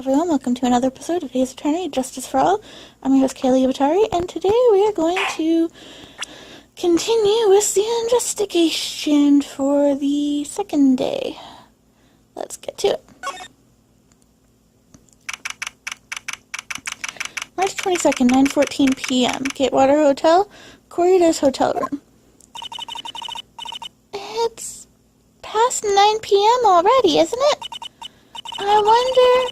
Everyone, welcome to another episode of Ace Attorney, Justice for All. I'm your host, Kaylee Avatari, and today we are going to continue with the investigation for the second day. Let's get to it. March 22nd, 9:14 p.m. Gatewater Hotel, Corrida's hotel room. It's past 9 p.m. already, isn't it? I wonder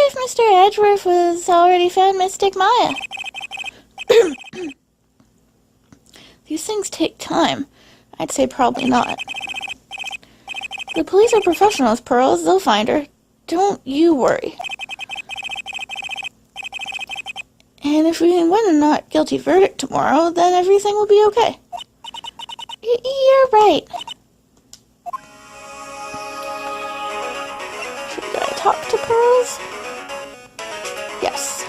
if Mr. Edgeworth has already found Mystic Maya. These things take time. I'd say probably not. The police are professionals, Pearls. They'll find her. Don't you worry. And if we win a not guilty verdict tomorrow, then everything will be okay. You're right. Talk to Pearls? Yes.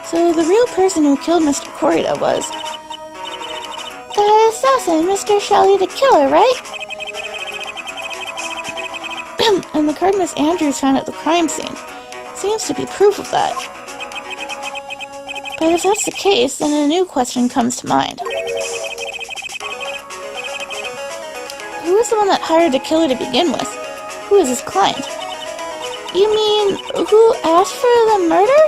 So the real person who killed Mr. Corrida was the assassin, Mr. Shelley the Killer, right? And the card Miss Andrews found at the crime scene seems to be proof of that. But if that's the case, then a new question comes to mind. Who was the one that hired the killer to begin with? Who is his client? You mean, who asked for the murder?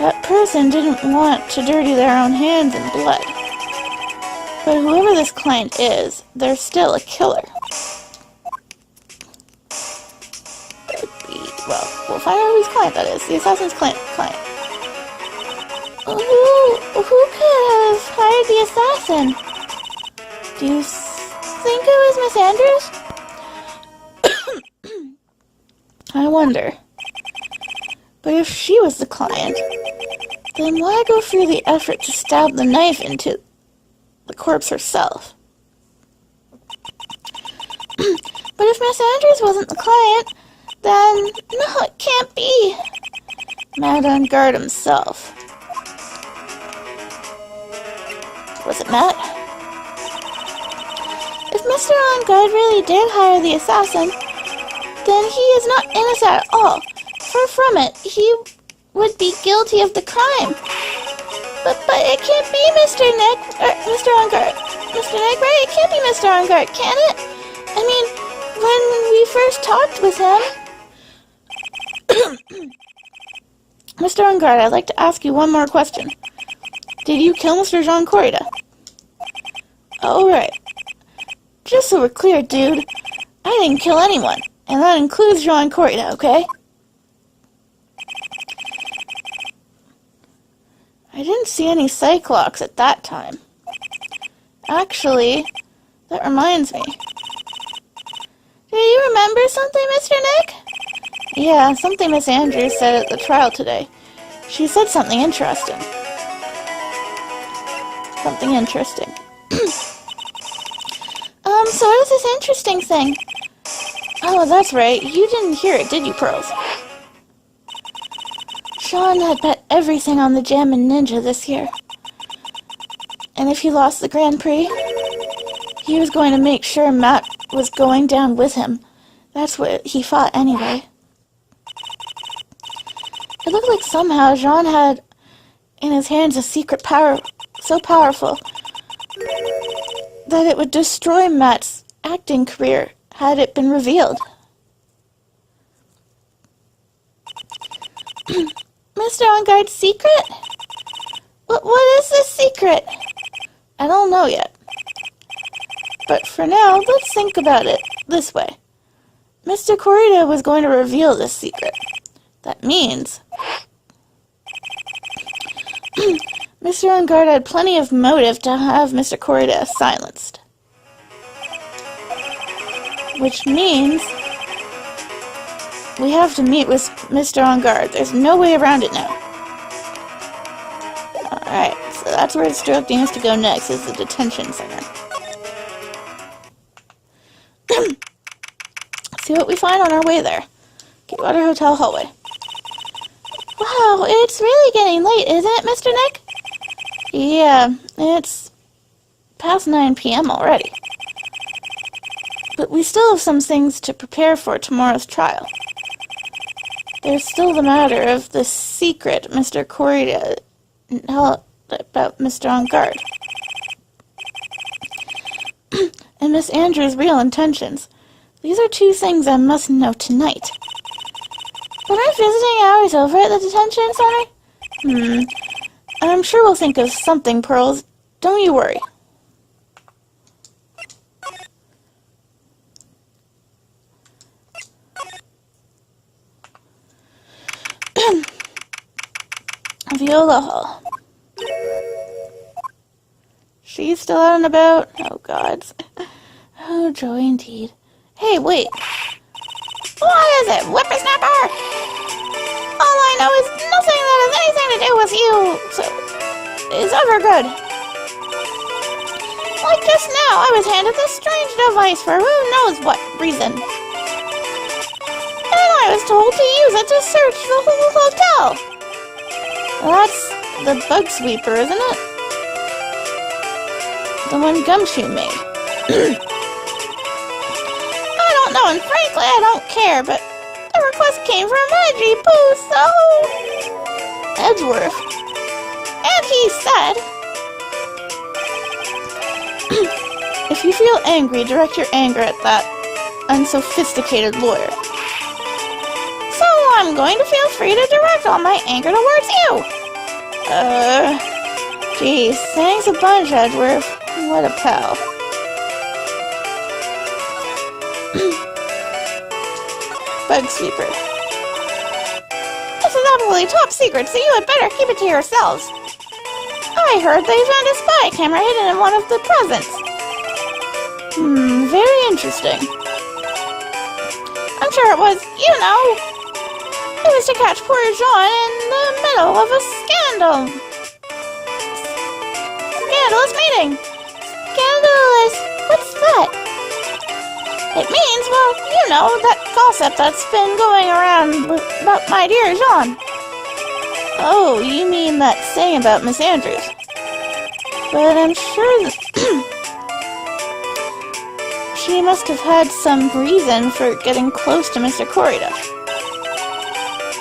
That person didn't want to dirty their own hands in blood. But whoever this client is, they're still a killer. Well, we'll find out whose client that is. The assassin's client. Who could have hired the assassin? Do you think it was Miss Andrews? I wonder. But if she was the client, then why go through the effort to stab the knife into the corpse herself? But if Miss Andrews wasn't the client, then no, it can't be. Matt on guard himself. Was it Matt? If Mr. On Guard really did hire the assassin, then he is not innocent at all. Far from it, he would be guilty of the crime. But it can't be Mr. Nick, or Mr. On Guard. Mr. Nick, right? It can't be Mr. On Guard, can it? I mean, when we first talked with him... Mr. On Guard, I'd like to ask you one more question. Did you kill Mr. Jean Corrida? Alright. Just so we're clear, dude, I didn't kill anyone, and that includes Jean Corrida, okay? I didn't see any Cyclops at that time. Actually, that reminds me. Do you remember something, Mr. Nick? Yeah, something Miss Andrews said at the trial today. She said something interesting. So what is this interesting thing? Oh, that's right. You didn't hear it, did you, Pearls? Sean had bet everything on the Jammin' Ninja this year. And if he lost the Grand Prix, he was going to make sure Matt was going down with him. That's what he fought anyway. It looked like somehow Jean had in his hands a secret power so powerful that it would destroy Matt's acting career had it been revealed. Mr. On Guard's secret? What is this secret? I don't know yet. But for now, let's think about it this way. Mr. Corrida was going to reveal this secret. That means... Mr. On Guard had plenty of motive to have Mr. Corrida silenced. Which means we have to meet with Mr. On Guard. There's no way around it now. Alright, so that's where it's directing us to go next, is the detention center. See what we find on our way there. Gatewater Hotel hallway. Wow, it's really getting late, isn't it, Mr. Nick? Yeah, it's past 9 p.m. already. But we still have some things to prepare for tomorrow's trial. There's still the matter of the secret Mr. Corita about Mr. On Guard. And Miss Andrews' real intentions. These are two things I must know tonight. When our visiting hours over at the detention center? I'm sure we'll think of something, Pearls. Don't you worry. Viola Hall. She's still out and about? Oh, gods. Oh, joy indeed. Hey, wait. What is it, whippersnapper? All I know is nothing that has anything to do with you, so is ever good. Like just now, I was handed this strange device for who knows what reason. And I was told to use it to search the whole hotel. That's the bug sweeper, isn't it? The one Gumshoe made. I don't know, and frankly, I don't care, but the request came from Edgy Poo, so... Edgeworth. And he said... If you feel angry, direct your anger at that unsophisticated lawyer. So I'm going to feel free to direct all my anger towards you. Geez, thanks a bunch, Edgeworth. What a pal. Bug Sweeper. This is absolutely top secret, so you had better keep it to yourselves. I heard they found a spy camera hidden in one of the presents. Very interesting. I'm sure it was, you know, it was to catch poor Jean in the middle of a scandalous meeting. Scandalous? What's that? It means, well, you know, that gossip that's been going around about my dear Jean. Oh, you mean that saying about Miss Andrews. But I'm sure that she must have had some reason for getting close to Mr. Corita.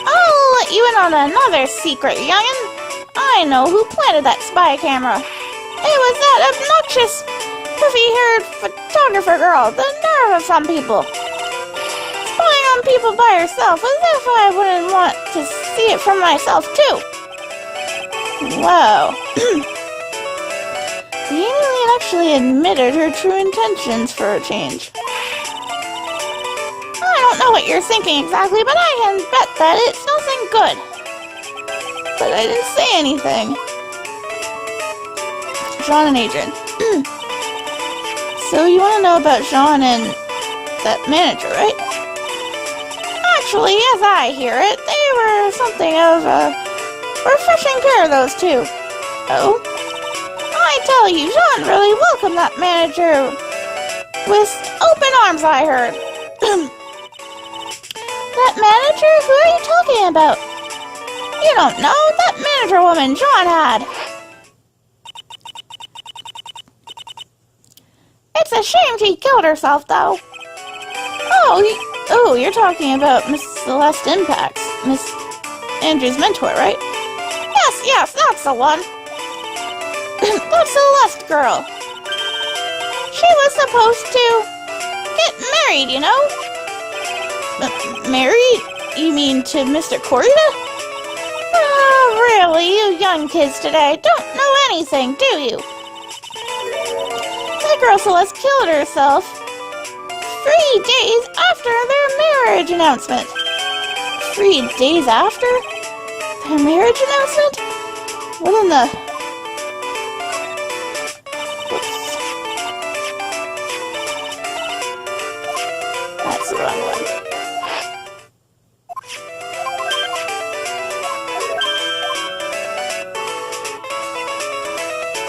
I'll let you in on another secret, young'un. I know who planted that spy camera. It was that obnoxious, puffy-haired photographer girl. The nerve of some people. Spying on people by herself, as if I wouldn't want to see it for myself, too. Wow. The alien actually admitted her true intentions for a change. I don't know what you're thinking exactly, but I can bet that it's nothing good. But I didn't say anything. Jean and Adrian. So you want to know about Jean and that manager, right? Actually, as I hear it, they were something of a refreshing pair, those two. Oh? I tell you, Jean really welcomed that manager with open arms, I heard. That manager? Who are you talking about? You don't know? That manager woman Jean had. It's a shame she killed herself, though. Oh, you're talking about Miss Celeste Impax, Miss Andrew's mentor, right? Yes, that's the one. That Celeste girl. She was supposed to get married, you know? Married? You mean to Mr. Corita? Oh, really, you young kids today don't know anything, do you? That girl Celeste killed herself 3 days after their marriage announcement. 3 days after their marriage announcement? What in the... That's the wrong one.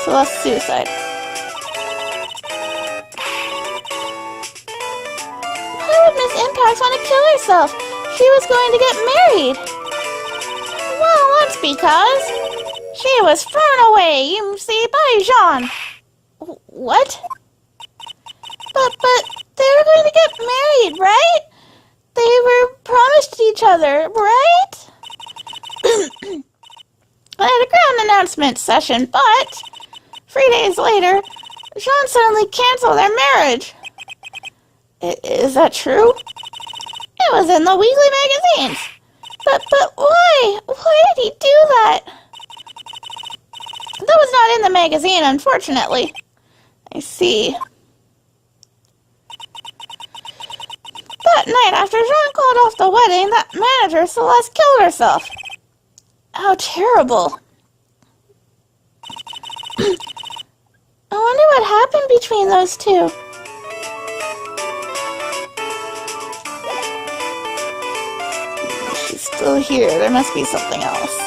Celeste's suicide. Why would Miss Impax want to kill herself? She was going to get married. Well, that's because she was thrown away, you see, by Jean. What? But They were going to get married, right? They were promised each other, right? I had a grand announcement session, but 3 days later, Jean suddenly canceled their marriage. Is that true? It was in the weekly magazines. But why? Why did he do that? That was not in the magazine, unfortunately. I see. That night, after Jean called off the wedding, that manager, Celeste, killed herself. How terrible. I wonder what happened between those two. She's still here. There must be something else.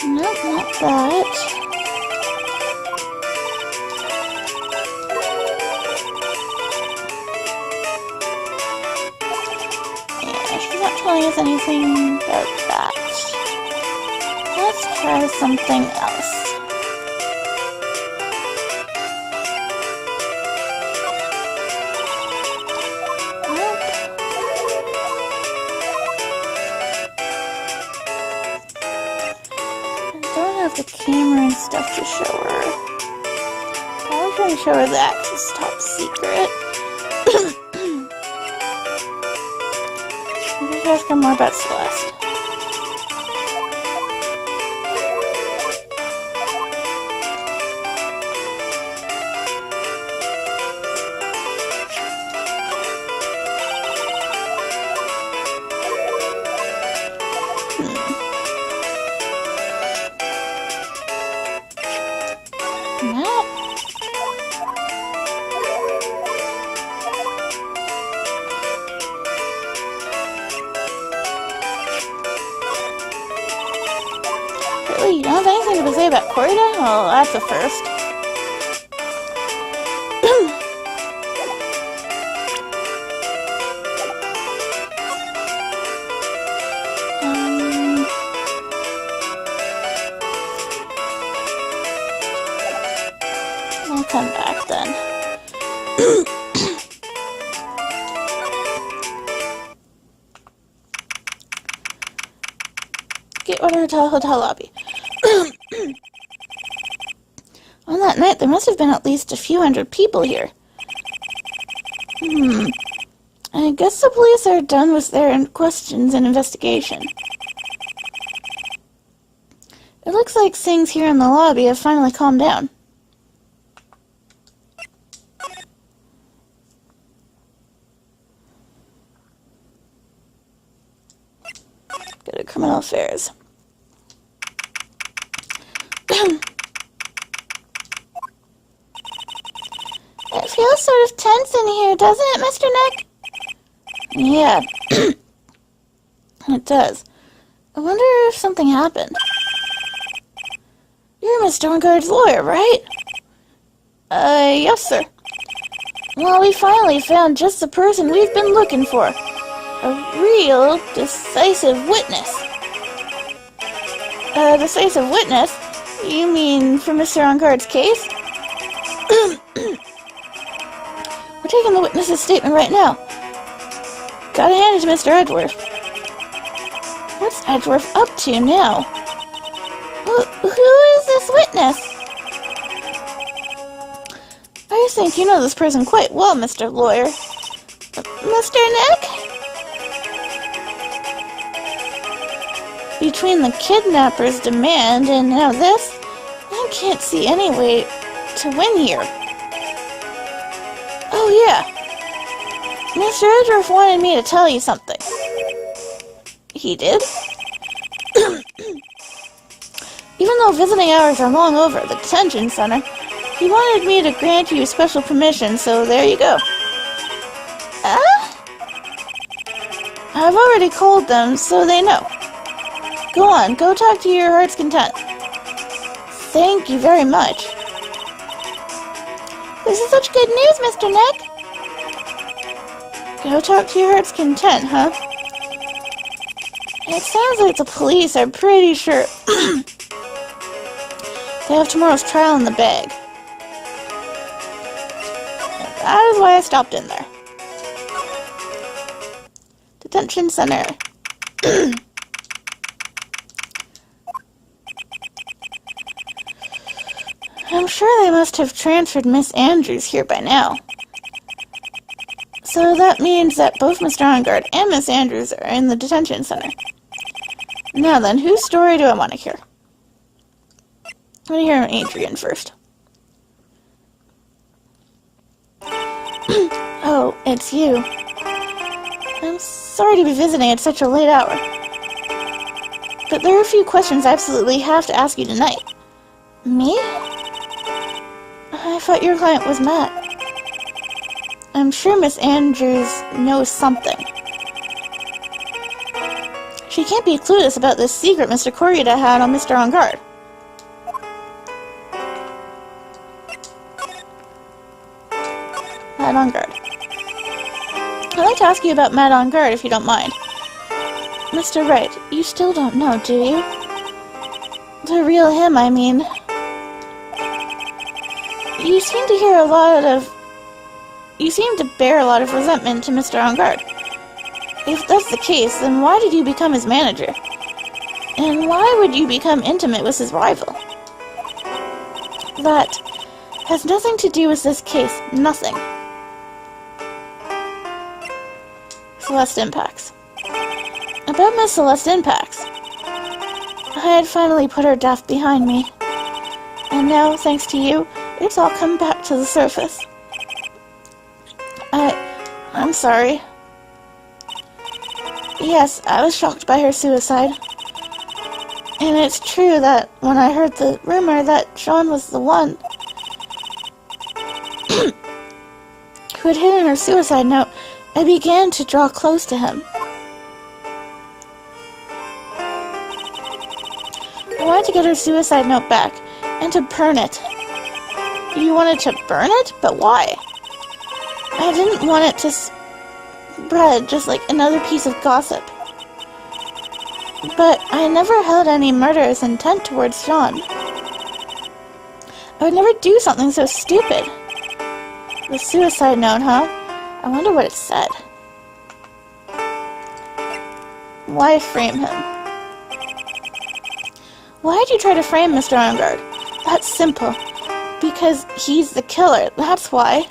Nope, not that. Yeah, she's not telling us anything about that. Let's try something else. Nope. I don't have the camera and stuff to show her. I'll try to show her the access top secret. Maybe ask her more about Celeste. No. Really, you don't have anything to say about Corida? Oh, that's a first. I'll come back then. Get order to hotel lobby. On that night, there must have been at least a few hundred people here. I guess the police are done with their questions and investigation. It looks like things here in the lobby have finally calmed down. Go to criminal affairs. It feels sort of tense in here, doesn't it, Mr. Nick? Yeah. It does. I wonder if something happened. You're Mr. Engard's lawyer, right? Yes, sir. Well, we finally found just the person we've been looking for. A real decisive witness. Decisive witness? You mean for Mr. Engard's case? We're taking the witness's statement right now. Gotta hand it to Mr. Edgeworth. What's Edgeworth up to now? Who is this witness? I think you know this person quite well, Mr. Lawyer. Mr. Nick? Between the kidnapper's demand and now this, I can't see any way to win here. Oh yeah, Mr. Edgeworth wanted me to tell you something. He did? Even though visiting hours are long over at the detention center, he wanted me to grant you special permission, so there you go. I've already called them, so they know. Go on, go talk to your heart's content. Thank you very much. This is such good news, Mr. Nick. Go talk to your heart's content, huh? It sounds like the police are pretty sure they have tomorrow's trial in the bag. And that is why I stopped in there. Detention center. I'm sure they must have transferred Miss Andrews here by now. So that means that both Mr. Engard and Miss Andrews are in the detention center. Now then, whose story do I want to hear? I want to hear Adrian first. Oh, it's you. I'm sorry to be visiting at such a late hour. But there are a few questions I absolutely have to ask you tonight. Me? I thought your client was Matt. I'm sure Miss Andrews knows something. She can't be clueless about this secret Mr. Corrida had on Mr. Engard. Matt Engard. I'd like to ask you about Matt Engard, if you don't mind. Mr. Wright, you still don't know, do you? The real him, I mean. You seem to bear a lot of resentment to Mr. Engard. If that's the case, then why did you become his manager? And why would you become intimate with his rival? That has nothing to do with this case. Nothing. Celeste Impax. About Miss Celeste Impax. I had finally put her death behind me. And now, thanks to you, it's all come back to the surface. I'm sorry. Yes, I was shocked by her suicide. And it's true that when I heard the rumor that Sean was the one who had hidden her suicide note, I began to draw close to him. I wanted to get her suicide note back and to burn it. You wanted to burn it? But why? I didn't want it to spread just like another piece of gossip. But I never held any murderous intent towards Sean. I would never do something so stupid. The suicide note, huh? I wonder what it said. Why frame him? Why'd you try to frame Mr. Engard? That's simple. Because he's the killer, that's why.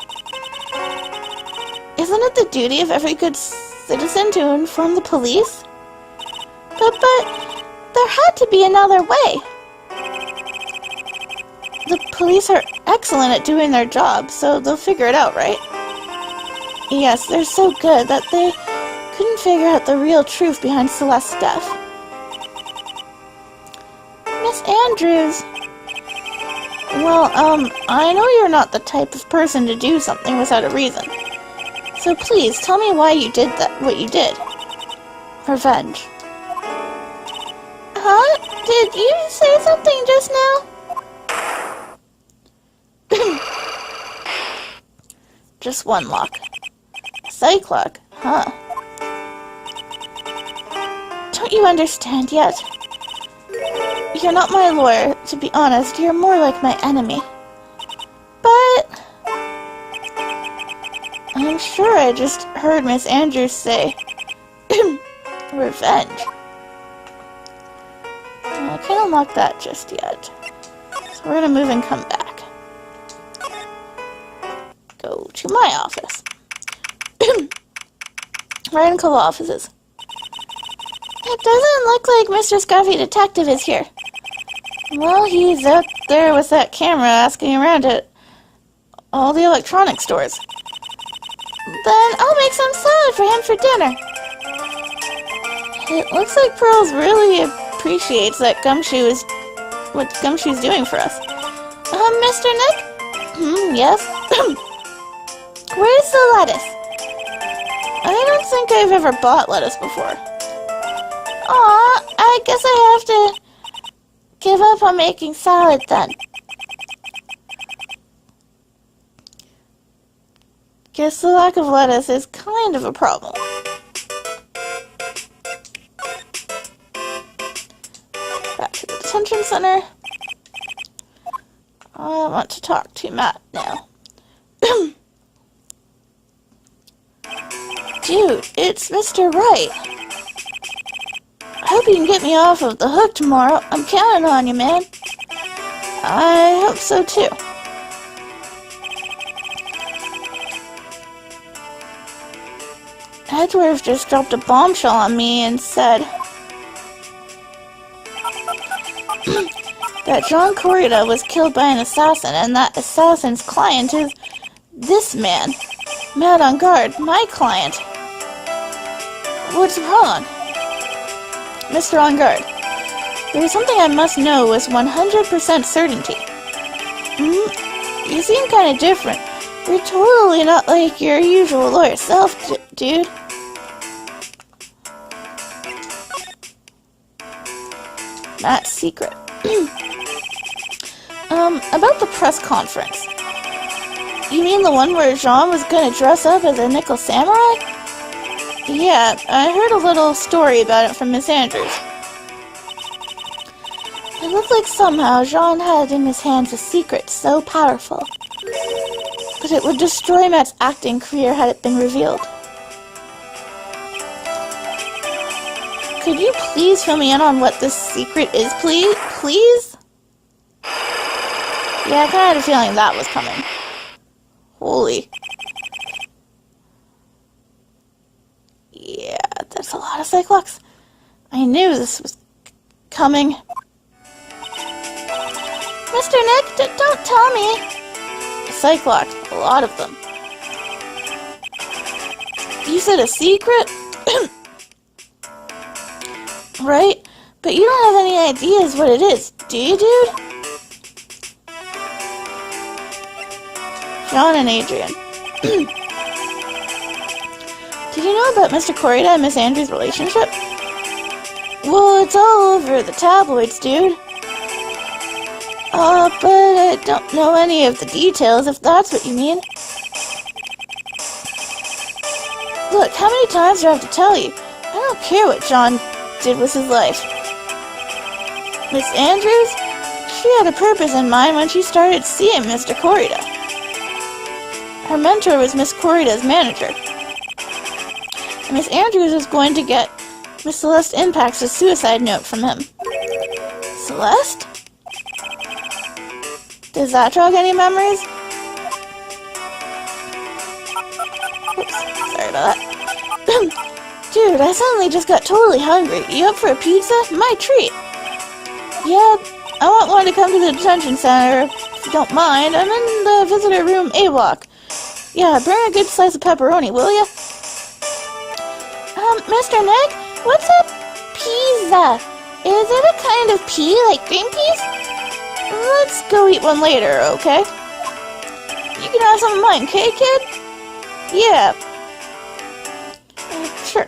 Isn't it the duty of every good citizen to inform the police? But there had to be another way. The police are excellent at doing their job, so they'll figure it out, right? Yes, they're so good that they couldn't figure out the real truth behind Celeste's death. Miss Andrews. Well, I know you're not the type of person to do something without a reason. So please, tell me why you did what you did. Revenge. Huh? Did you say something just now? Just one lock. Psych lock, huh? Don't you understand yet? You're not my lawyer, to be honest. You're more like my enemy. But I'm sure I just heard Miss Andrews say revenge. I can't unlock that just yet. So we're gonna move and come back. Go to my office. Ravenclaw offices. It doesn't look like Mr. Scuffy Detective is here. Well, he's out there with that camera asking around at all the electronic stores. Then I'll make some salad for him for dinner. It looks like Pearls really appreciates that what Gumshoe's doing for us. Mr. Nick? Yes? Where's the lettuce? I don't think I've ever bought lettuce before. Aw, I guess I have to give up on making salad then. Guess the lack of lettuce is kind of a problem. Back to the detention center. I want to talk to Matt now. Dude, it's Mr. Wright. I hope you can get me off of the hook tomorrow. I'm counting on you, man. I hope so, too. Edgeworth just dropped a bombshell on me and said that John Corrida was killed by an assassin, and that assassin's client is this man. Matt on guard, my client. What's wrong? Mr. On guard, there's something I must know with 100% certainty. You seem kind of different. You're totally not like your usual lawyer self, dude. Matt's secret. About the press conference. You mean the one where Jean was gonna dress up as a nickel samurai? Yeah, I heard a little story about it from Miss Andrews. It looked like somehow Jean had in his hands a secret so powerful that it would destroy Matt's acting career had it been revealed. Could you please fill me in on what this secret is, please? Yeah, I kinda had a feeling that was coming. Holy. Yeah, that's a lot of Cyclops. I knew this was coming. Mr. Nick, don't tell me. Cyclops, a lot of them. You said a secret? Right? But you don't have any ideas what it is, do you, dude? John and Adrian. Did you know about Mr. Corrida and Miss Andrews' relationship? Well, it's all over the tabloids, dude. But I don't know any of the details, if that's what you mean. Look, how many times do I have to tell you? I don't care what John did with his life. Miss Andrews? She had a purpose in mind when she started seeing Mr. Corrida. Her mentor was Miss Corrida's manager. And Miss Andrews was going to get Miss Celeste Impact's suicide note from him. Celeste? Does that jog any memories? Oops, sorry about that. Dude, I suddenly just got totally hungry. You up for a pizza? My treat. Yeah, I want one to come to the detention center, if you don't mind. I'm in the visitor room A-block. Yeah, bring a good slice of pepperoni, will ya? Mr. Nick, what's a pizza? Is it a kind of pea like green peas? Let's go eat one later, okay? You can have some of mine, okay, kid? Yeah. Sure.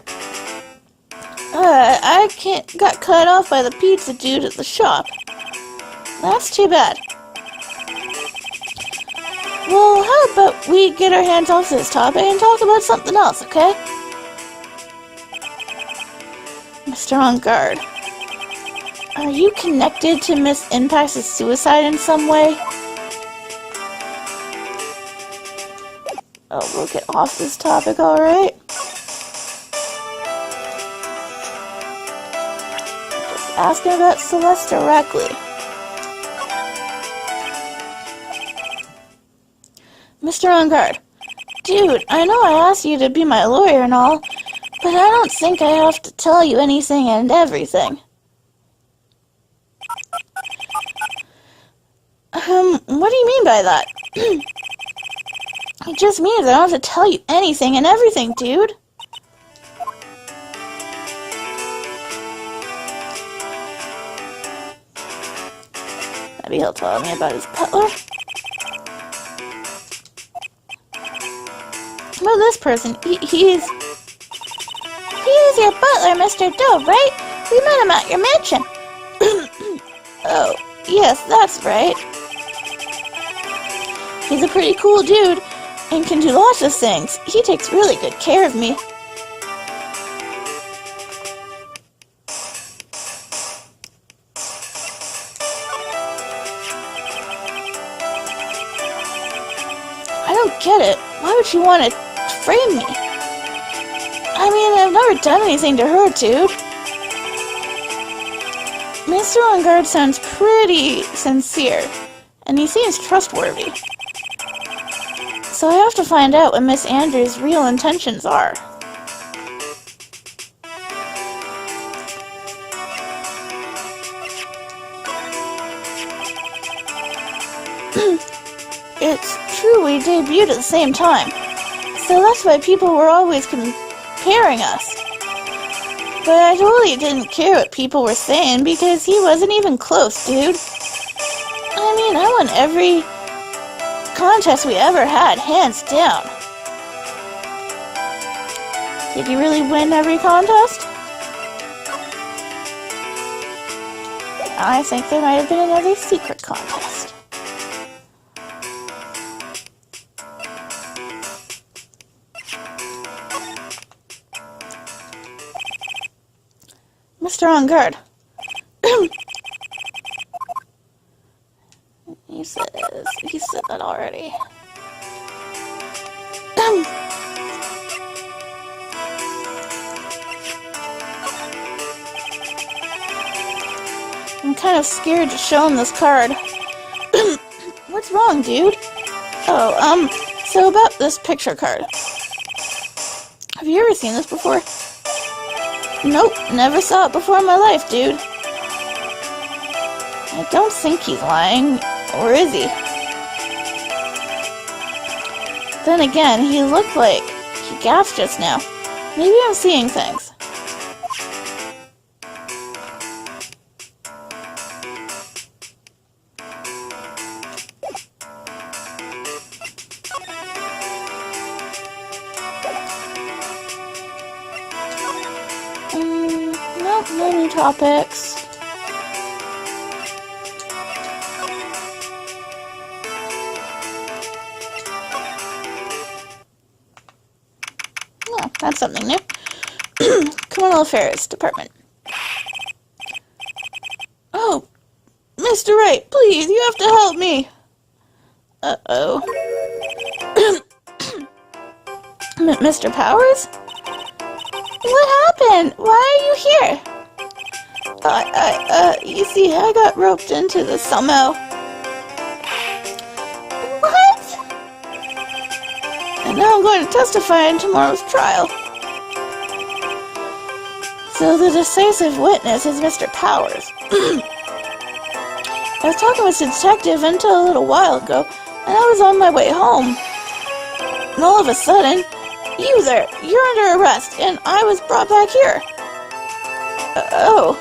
I got cut off by the pizza dude at the shop. That's too bad. Well, how about we get our hands off this topic and talk about something else, okay? Mr. On guard. Are you connected to Miss Impact's suicide in some way? Oh, we'll get off this topic, alright? Just asking about Celeste directly. Mr. On guard. Dude, I know I asked you to be my lawyer and all, but I don't think I have to tell you anything and everything. What do you mean by that? It just means I don't have to tell you anything and everything, dude. Maybe he'll tell me about his butler. Well, this person, he's your butler, Mr. Doe, right? We met him at your mansion. Oh, yes, that's right. He's a pretty cool dude. and can do lots of things. He takes really good care of me. I don't get it. Why would she want to frame me? I mean, I've never done anything to her, dude. Mr. On Guard sounds pretty sincere, and he seems trustworthy. So I have to find out what Miss Andrews' real intentions are. It's true we debuted at the same time, so that's why people were always comparing us. But I totally didn't care what people were saying because he wasn't even close, dude. I mean, I won every contest we ever had, hands down. Did you really win every contest? I think there might have been another secret contest. Mr. On Guard. He said that already. I'm kind of scared to show him this card. What's wrong, dude? Oh, so about this picture card. Have you ever seen this before? Nope, never saw it before in my life, dude. I don't think he's lying, or is he? Then again, he looked like he gasped just now. Maybe I'm seeing things. Nope, no new topics. Oh, that's something new. Criminal Affairs Department. Oh, Mr. Wright, please, you have to help me. Uh-oh. Mr. Powers? What happened? Why are you here? You see, I got roped into this somehow. What? And now I'm going to testify in tomorrow's trial. So the decisive witness is Mr. Powers. I was talking with the detective until a little while ago, and I was on my way home. And all of a sudden, you there, you're under arrest, and I was brought back here. Oh.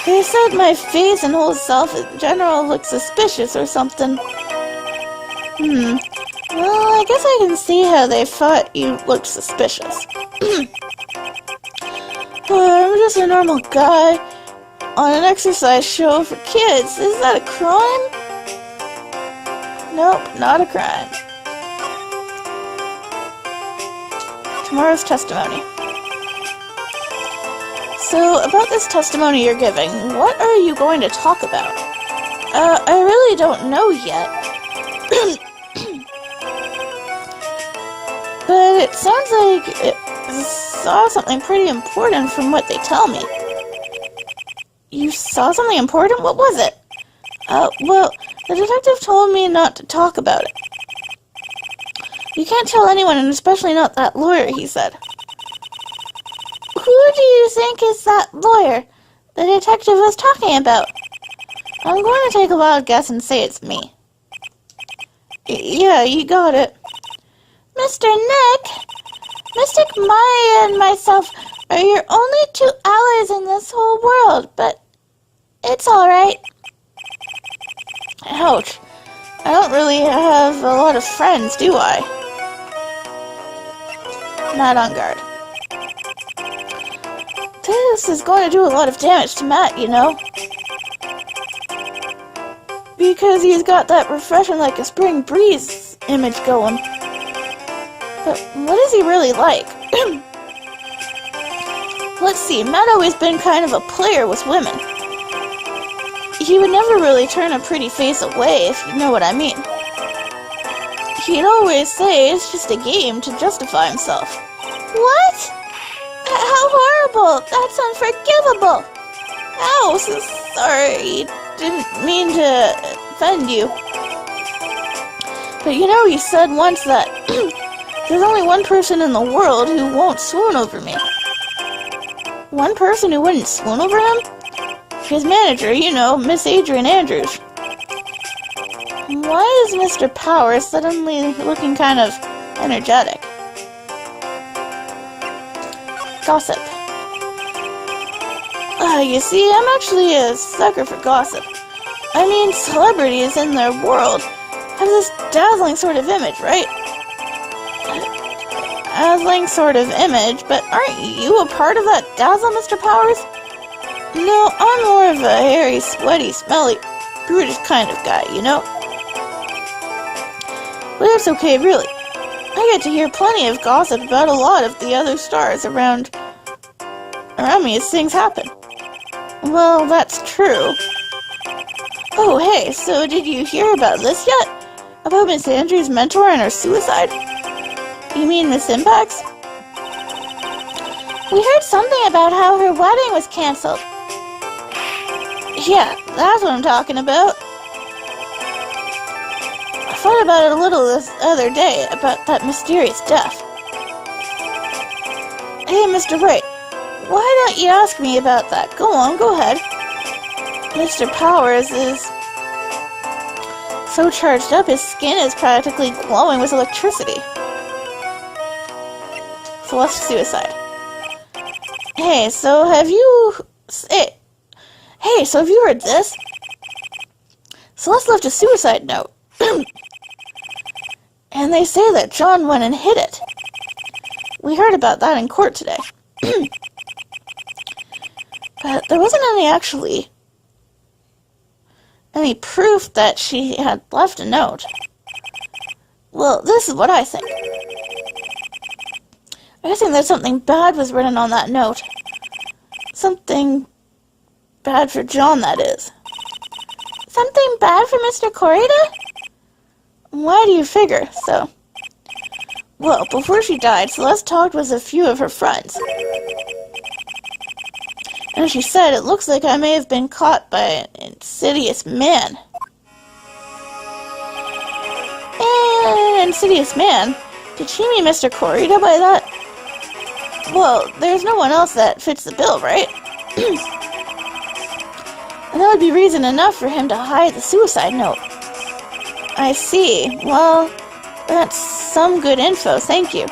They said my face and whole self in general looked suspicious or something. Well, I guess I can see how they thought you looked suspicious. I'm just a normal guy on an exercise show for kids. Is that a crime? Nope, not a crime. Tomorrow's testimony. So, about this testimony you're giving, what are you going to talk about? I really don't know yet. But it sounds like it saw something pretty important from what they tell me. You saw something important? What was it? Well, the detective told me not to talk about it. You can't tell anyone, and especially not that lawyer, he said. Who do you think is that lawyer the detective was talking about? I'm going to take a wild guess and say it's me. Yeah, you got it. Mr. Nick, Mystic Maya and myself are your only two allies in this whole world, but it's alright. Ouch. I don't really have a lot of friends, do I? Not on guard. This is going to do a lot of damage to Matt, you know? Because he's got that refreshing like a spring breeze image going. But what is he really like? Let's see, Matt always been kind of a player with women. He would never really turn a pretty face away, if you know what I mean. He'd always say it's just a game to justify himself. What? How horrible! That's unforgivable! Ow, so sorry. Didn't mean to offend you. But you know, he said once that there's only one person in the world who won't swoon over me. One person who wouldn't swoon over him? His manager, you know, Miss Adrian Andrews. Why is Mr. Powers suddenly looking kind of energetic? Gossip. You see, I'm actually a sucker for gossip. I mean, celebrities in their world have this dazzling sort of image, right? Dazzling sort of image, but aren't you a part of that dazzle, Mr. Powers? No, I'm more of a hairy, sweaty, smelly, brutish kind of guy, you know? But that's okay, really. I get to hear plenty of gossip about a lot of the other stars around me as things happen. Well, that's true. Oh, hey, so did you hear about this yet? About Miss Andrews' mentor and her suicide? You mean Miss Impact's? We heard something about how her wedding was cancelled. Yeah, that's what I'm talking about. I thought about it a little this other day, about that mysterious death. Hey, Mr. Wright, why don't you ask me about that? Go on, go ahead. Mr. Powers is so charged up, his skin is practically glowing with electricity. Celeste's suicide. Hey, so have you... Hey, so have you heard this? Celeste left a suicide note. And they say that John went and hid it. We heard about that in court today. But there wasn't any proof that she had left a note. Well, this is what I think. I think that something bad was written on that note. Something bad for John, that is. Something bad for Mr. Corita? Why do you figure so? Well, before she died, Celeste talked with a few of her friends. And she said, it looks like I may have been caught by an insidious man. An insidious man? Did she mean Mr. Corita by that? Well, there's no one else that fits the bill, right? And that would be reason enough for him to hide the suicide note. I see. Well, that's some good info, thank you.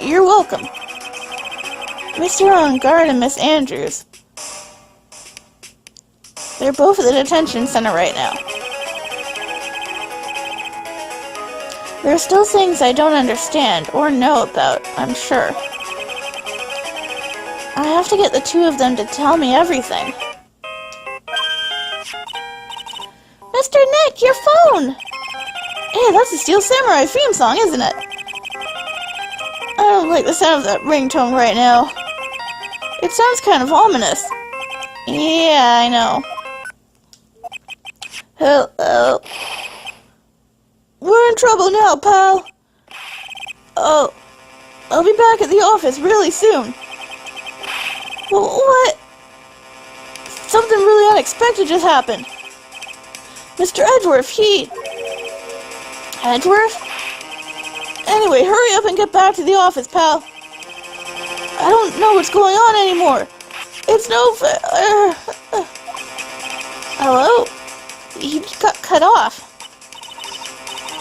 You're welcome. Mr. On Guard and Miss Andrews. They're both at the detention center right now. There are still things I don't understand or know about, I'm sure. I have to get the two of them to tell me everything. Mr. Nick, your phone! Hey, that's the Steel Samurai theme song, isn't it? I don't like the sound of that ringtone right now. It sounds kind of ominous. Yeah, I know. Hello. We're in trouble now, pal. Oh, I'll be back at the office really soon. What? Something really unexpected just happened. Mr. Edgeworth, Edgeworth? Anyway, hurry up and get back to the office, pal. I don't know what's going on anymore. It's no fair. Hello? He got cut off.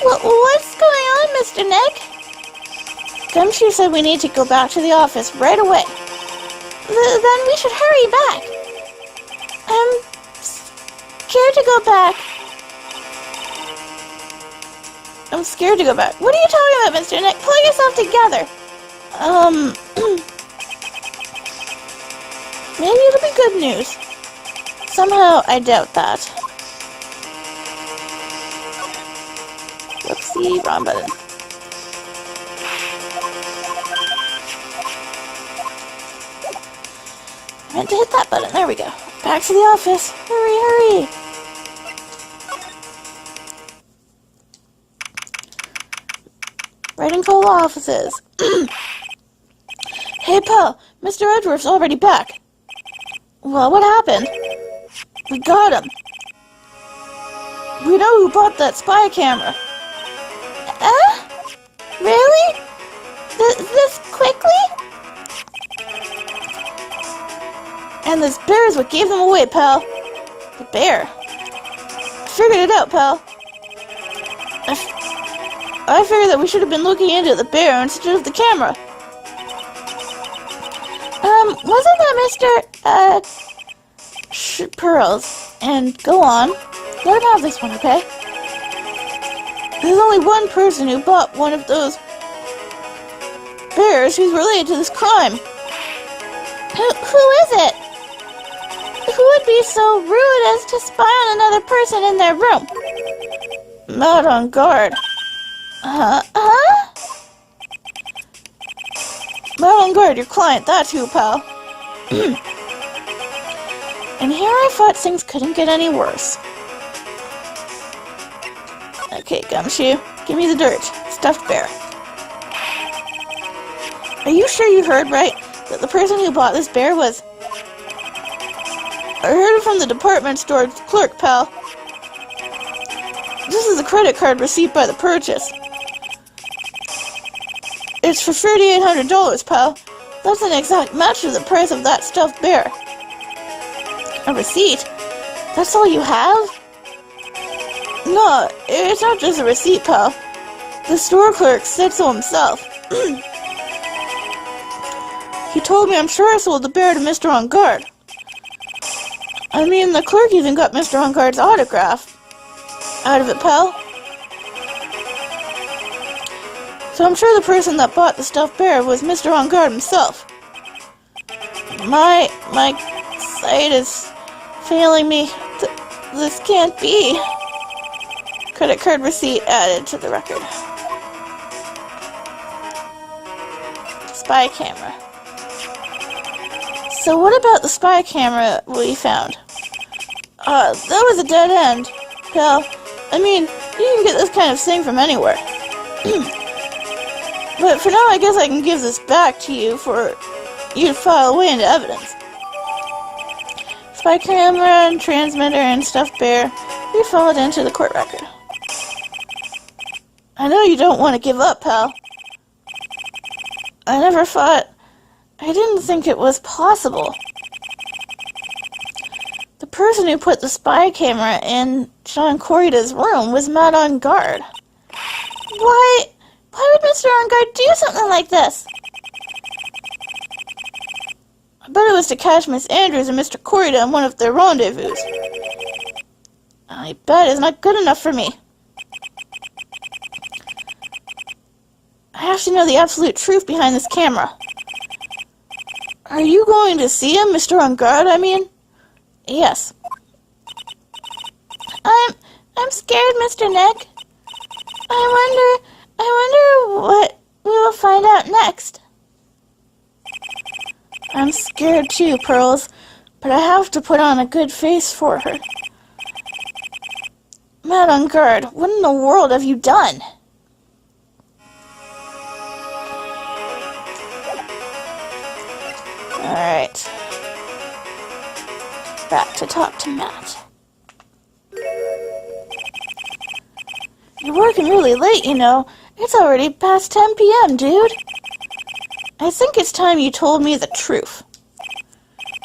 What's going on, Mr. Nick? Gumshoe said we need to go back to the office right away. Then we should hurry back. I'm scared to go back. I'm scared to go back. What are you talking about, Mr. Nick? Pull yourself together. Maybe it'll be good news. Somehow, I doubt that. Oopsie, wrong button. I meant to hit that button. There we go. Back to the office. Hurry, hurry. Right in Cola offices. Hey, pal. Mr. Edgeworth's already back. Well, what happened? We got him. We know who bought that spy camera. Really? This quickly? And this bear is what gave them away, pal. The bear. I figured it out, pal. I figured that we should have been looking into the bear instead of the camera. Wasn't that Mr. Pearls? And go on. Let him have this one, okay? There's only one person who bought one of those bears who's related to this crime. Who is it? Who would be so rude as to spy on another person in their room? Not on guard. Not on guard, your client, that's who, pal. And here I thought things couldn't get any worse. Okay, Gumshoe, give me the dirt. Stuffed bear. Are you sure you heard right? That the person who bought this bear was... I heard it from the department store clerk, pal. This is a credit card receipt by the purchase. It's for $3,800, pal. That's an exact match to the price of that stuffed bear. A receipt? That's all you have? No, it's not just a receipt, pal. The store clerk said so himself. He told me I'm sure I sold the bear to Mr. On Guard. I mean, the clerk even got Mr. On Guard's autograph out of it, pal. So I'm sure the person that bought the stuffed bear was Mr. On Guard himself. My sight is failing me. This can't be. Credit card receipt added to the record. Spy camera. So what about the spy camera we found? That was a dead end, pal. I mean, you can get this kind of thing from anywhere. But for now, I guess I can give this back to you for you to file away into evidence. Spy camera and transmitter and stuffed bear, we followed into the court record. I know you don't want to give up, pal. I didn't think it was possible. The person who put the spy camera in John Corrida's room was Matt On Guard. Why would Mr. On Guard do something like this? I bet it was to catch Miss Andrews and Mr. Corrida in one of their rendezvous. I bet it's not good enough for me. I have to know the absolute truth behind this camera. Are you going to see him, Mr. On Guard, I mean? Yes. I'm scared, Mr. Nick. I wonder what we will find out next. I'm scared too, Pearls, but I have to put on a good face for her. Matt On Guard, what in the world have you done? Alright. Back to talk to Matt. You're working really late, you know. It's already past 10 p.m., dude. I think it's time you told me the truth.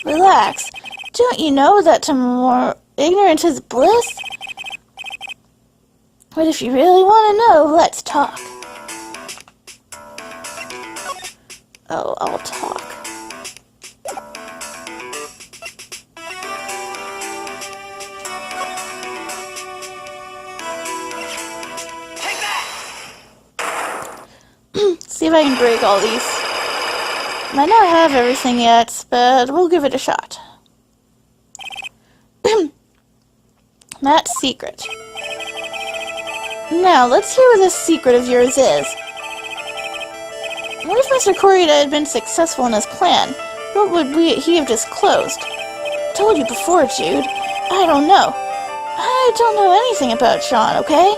Relax. Don't you know that more ignorance is bliss? But if you really want to know, let's talk. Oh, I'll talk. See if I can break all these. Might not have everything yet, but we'll give it a shot. Matt's secret. Now, let's hear what this secret of yours is. What if Mr. Corrida had been successful in his plan? What would he have disclosed? I told you before, Jude. I don't know. I don't know anything about Sean, okay?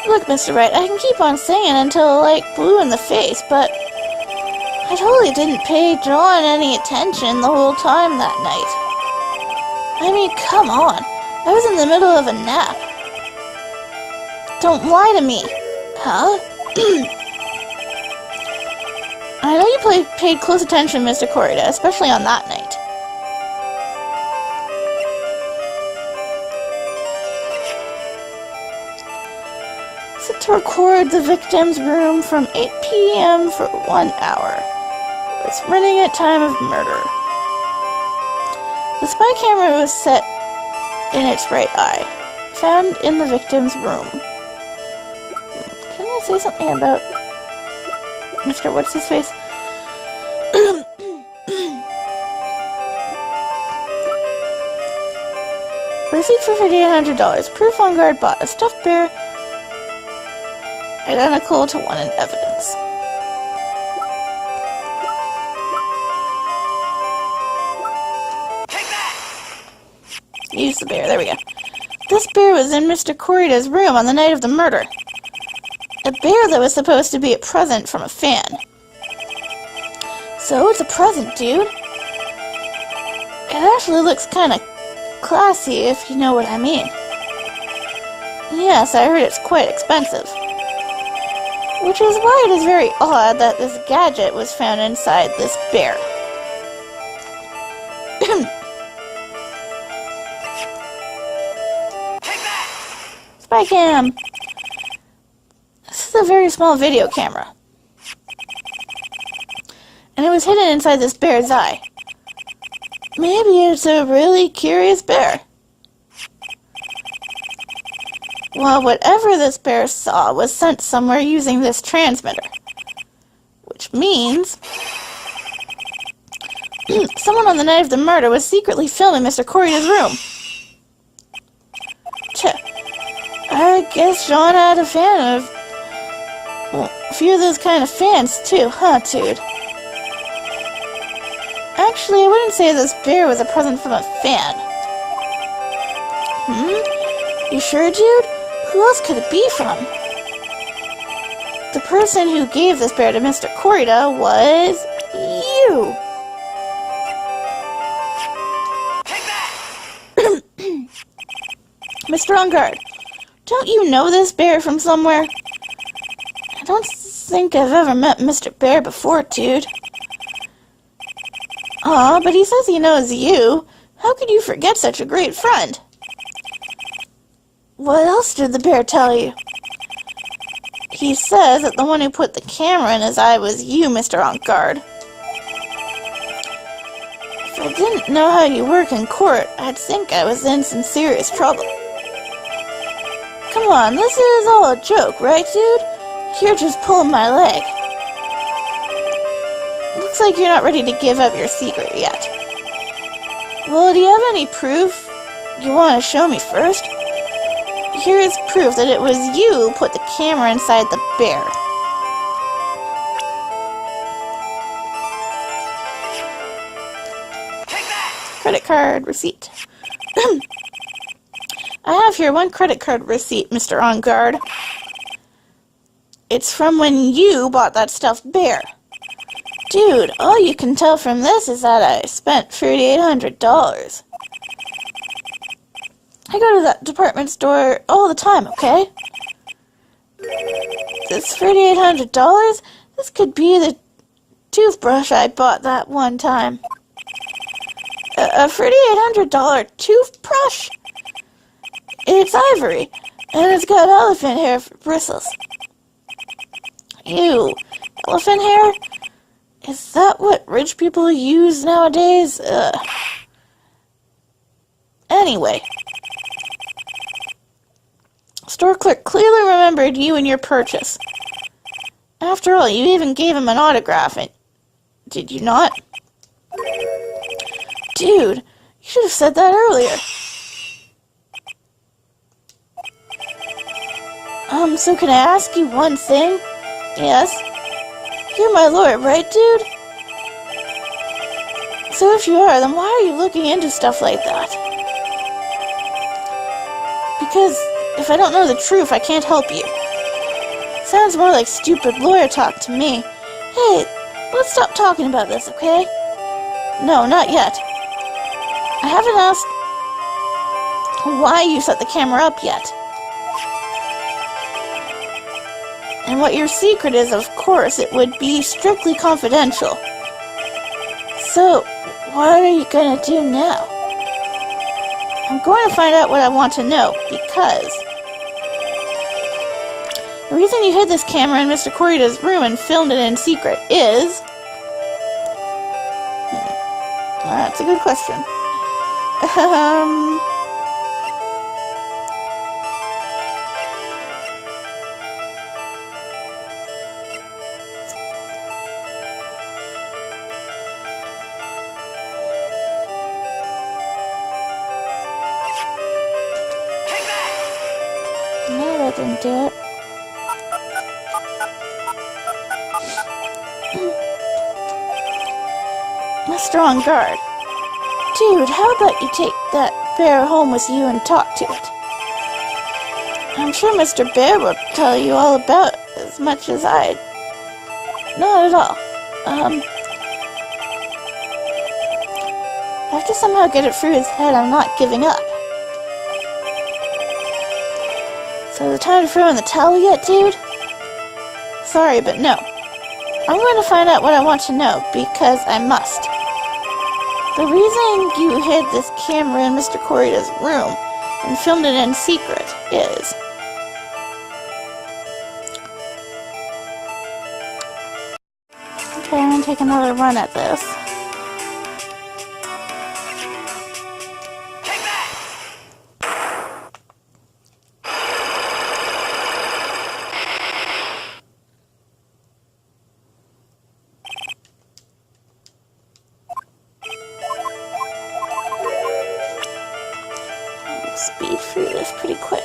Look, Mr. Wright, I can keep on saying until, like, blue in the face, but I totally didn't pay John any attention the whole time that night. I mean, come on. I was in the middle of a nap. Don't lie to me. Huh? I know you paid close attention, Mr. Corrida, especially on that night. Set to record the victim's room from 8 p.m. for 1 hour. It's running at time of murder. The spy camera was set in its right eye, found in the victim's room. Can I say something about Mr. What's-His-Face? Receipt for $5,800. Proof on guard bought a stuffed bear identical to one in evidence. Use the bear. There we go. This bear was in Mr. Corrida's room on the night of the murder. A bear that was supposed to be a present from a fan. So it's a present, dude. It actually looks kind of classy, if you know what I mean. Yes, I heard it's quite expensive. Which is why it is very odd that this gadget was found inside this bear. Spy cam! This is a very small video camera. And it was hidden inside this bear's eye. Maybe it's a really curious bear. Well, whatever this bear saw was sent somewhere using this transmitter. Which means someone on the night of the murder was secretly filming Mr. Corrida's room. I guess Sean had a fan of, well, a few of those kind of fans too, huh, dude? Actually, I wouldn't say this bear was a present from a fan. You sure, dude? Who else could it be from? The person who gave this bear to Mr. Corrida was you. Mr. On Guard, don't you know this bear from somewhere? I don't think I've ever met Mr. Bear before, dude. Aw, but he says he knows you. How could you forget such a great friend? What else did the bear tell you? He says that the one who put the camera in his eye was you, Mr. On Guard. If I didn't know how you work in court, I'd think I was in some serious trouble. Come on, this is all a joke, right, dude? You're just pulling my leg. Looks like you're not ready to give up your secret yet. Well, do you have any proof you want to show me first? Here is proof that it was you who put the camera inside the bear. Credit card receipt. I have here one credit card receipt, Mr. On Guard. It's from when you bought that stuffed bear. Dude, all you can tell from this is that I spent $3,800. I go to that department store all the time, okay? This $3,800? This could be the toothbrush I bought that one time. A $3,800 toothbrush? It's ivory, and it's got elephant hair for bristles. Ew, elephant hair? Is that what rich people use nowadays? Anyway. Store clerk clearly remembered you and your purchase. After all, you even gave him an autograph, did you not? Dude, you should have said that earlier. So can I ask you one thing? Yes? You're my lawyer, right, dude? So if you are, then why are you looking into stuff like that? Because if I don't know the truth, I can't help you. Sounds more like stupid lawyer talk to me. Hey, let's stop talking about this, okay? No, not yet. I haven't asked why you set the camera up yet. And what your secret is, of course, it would be strictly confidential. So, what are you gonna do now? I'm going to find out what I want to know, because the reason you hid this camera in Mr. Corrida's room and filmed it in secret is... That's a good question. No, that didn't do it. A strong guard. Dude, how about you take that bear home with you and talk to it? I'm sure Mr. Bear will tell you all about it as much as I... Not at all. I have to somehow get it through his head I'm not giving up. So the time to throw in the towel yet, dude? Sorry, but no. I'm going to find out what I want to know, because I must. The reason you hid this camera in Mr. Corrida's room and filmed it in secret is... Okay, I'm going to take another run at this. Speed through this pretty quick.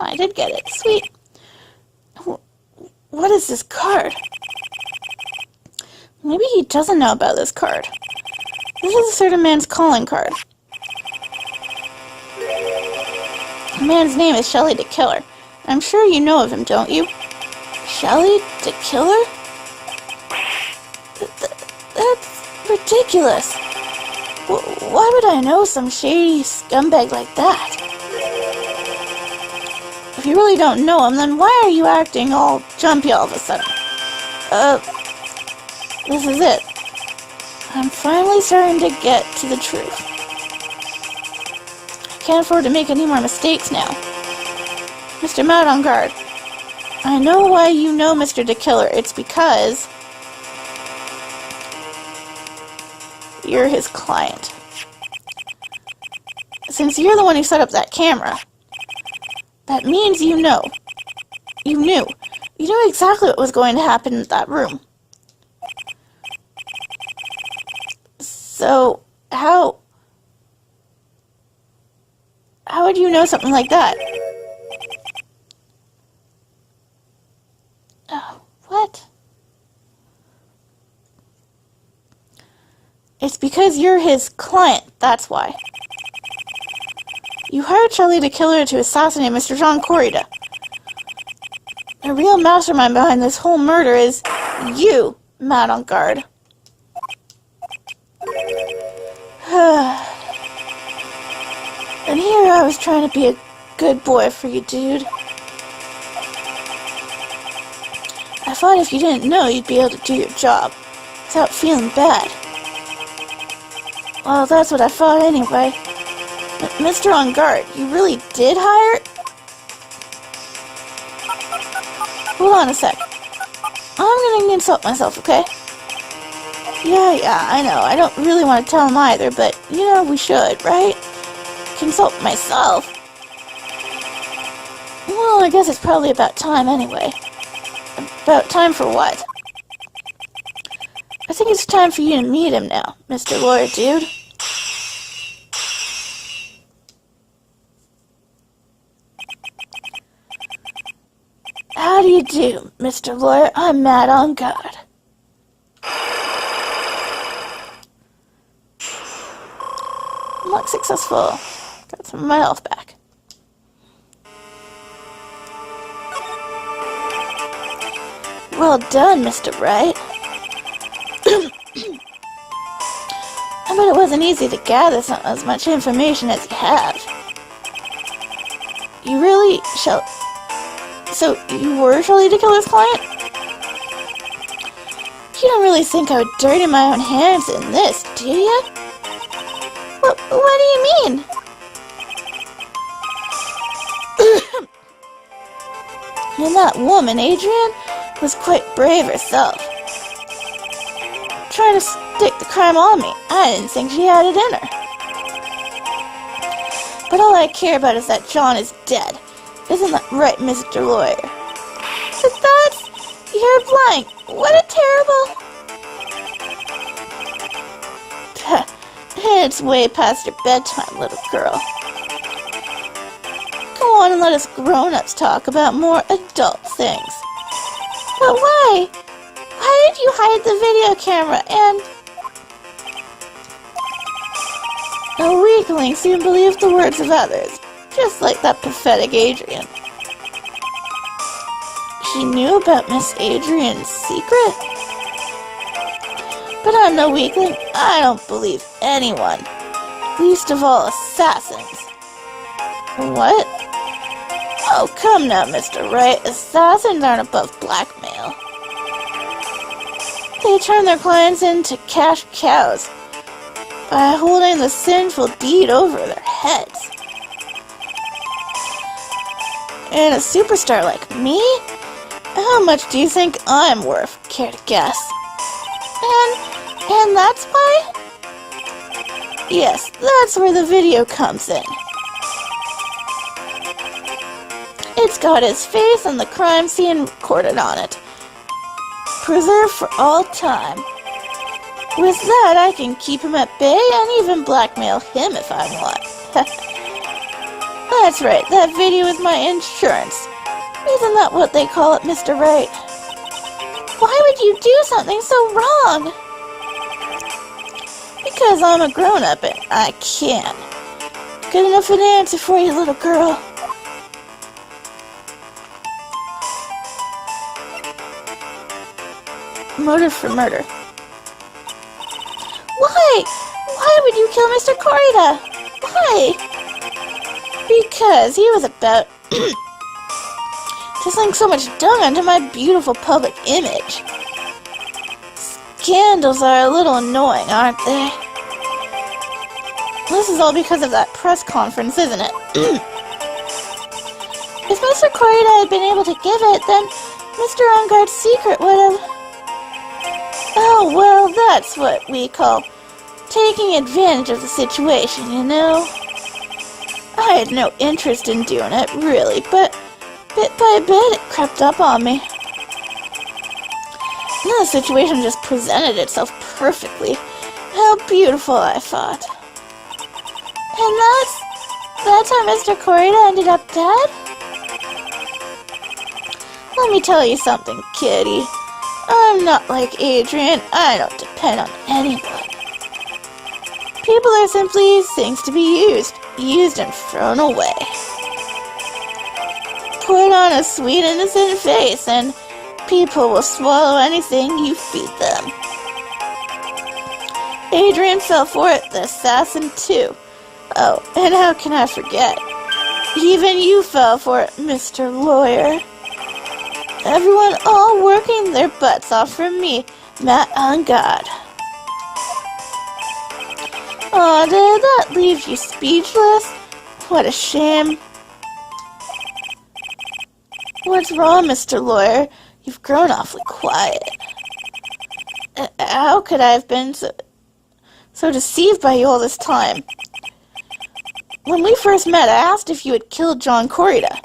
I did get it. Sweet. What is this card? Maybe he doesn't know about this card. This is a certain man's calling card. The man's name is Shelly the Killer. I'm sure you know of him, don't you? Shelly the Killer? That's ridiculous. Why would I know some shady scumbag like that? If you really don't know him, then why are you acting all jumpy all of a sudden? This is it. I'm finally starting to get to the truth. I can't afford to make any more mistakes now. Mr. Mad on Guard. I know why you know Mr. the Killer. It's because you're his client. Since you're the one who set up that camera, that means you know. You knew. You knew exactly what was going to happen in that room. So, how would you know something like that? What? It's because you're his client, that's why. You hired Shelly to kill her to assassinate Mr. John Corrida. The real mastermind behind this whole murder is you, Mad on Guard. And here I was trying to be a good boy for you, dude. I thought if you didn't know, you'd be able to do your job without feeling bad. Well, that's what I thought anyway. But Mr. On Guard, you really did hire... Hold on a sec. I'm gonna insult myself, okay? Yeah, I know. I don't really want to tell him either, but, you know, we should, right? Consult myself. Well, I guess it's probably about time anyway. About time for what? I think it's time for you to meet him now, Mr. Lawyer Dude. How do you do, Mr. Lawyer? I'm Mad on Guard. Look successful. Got some of my health back. Well done, Mr. Wright. I bet it wasn't easy to gather as much information as you have. You really shall... So, you were Shelly the Killer's client? You don't really think I would dirty my own hands in this, do you? What do you mean? And that woman, Adrian, was quite brave herself. Trying to stick the crime on me. I didn't think she had it in her. But all I care about is that John is dead. Isn't that right, Mr. Lawyer? But that's... You're blank. What a terrible... It's way past your bedtime, little girl. Go on and let us grown-ups talk about more adult things. But why? Why did you hide the video camera and... A weakling soon believed the words of others, just like that pathetic Adrian. She knew about Miss Adrian's secret? But I'm no weakling. I don't believe anyone. Least of all assassins. What? Oh, come now, Mr. Wright. Assassins aren't above blackmail. They turn their clients into cash cows by holding the sinful deed over their heads. And a superstar like me? How much do you think I'm worth? Care to guess? And that's why? Yes, that's where the video comes in. It's got his face and the crime scene recorded on it. Preserved for all time. With that, I can keep him at bay and even blackmail him if I want. That's right, that video is my insurance. Isn't that what they call it, Mr. Wright? Why would you do something so wrong? Because I'm a grown-up and I can. Good enough an answer for you, little girl. Motive for murder. Why? Why would you kill Mr. Corrida? Why? Because he was about to sink so much dung onto my beautiful public image. Scandals are a little annoying, aren't they? This is all because of that press conference, isn't it? If Mr. Corrida had been able to give it, then Mr. On Guard's secret would have... Oh, well, that's what we call taking advantage of the situation, you know? I had no interest in doing it, really, but bit by bit it crept up on me. And the situation just presented itself perfectly. How beautiful, I thought. And that's how Mr. Corrida ended up dead? Let me tell you something, kitty. I'm not like Adrian. I don't depend on anyone. People are simply things to be used. used and thrown away. Put on a sweet, innocent face, and people will swallow anything you feed them. Adrian fell for it, the assassin too. Oh, and how can I forget? Even you fell for it, Mr. Lawyer. Everyone all working their butts off for me, Matt on God. Aw, did that leave you speechless? What a shame. What's wrong, Mr. Lawyer? You've grown awfully quiet. How could I have been so deceived by you all this time? When we first met, I asked if you had killed John Corrida.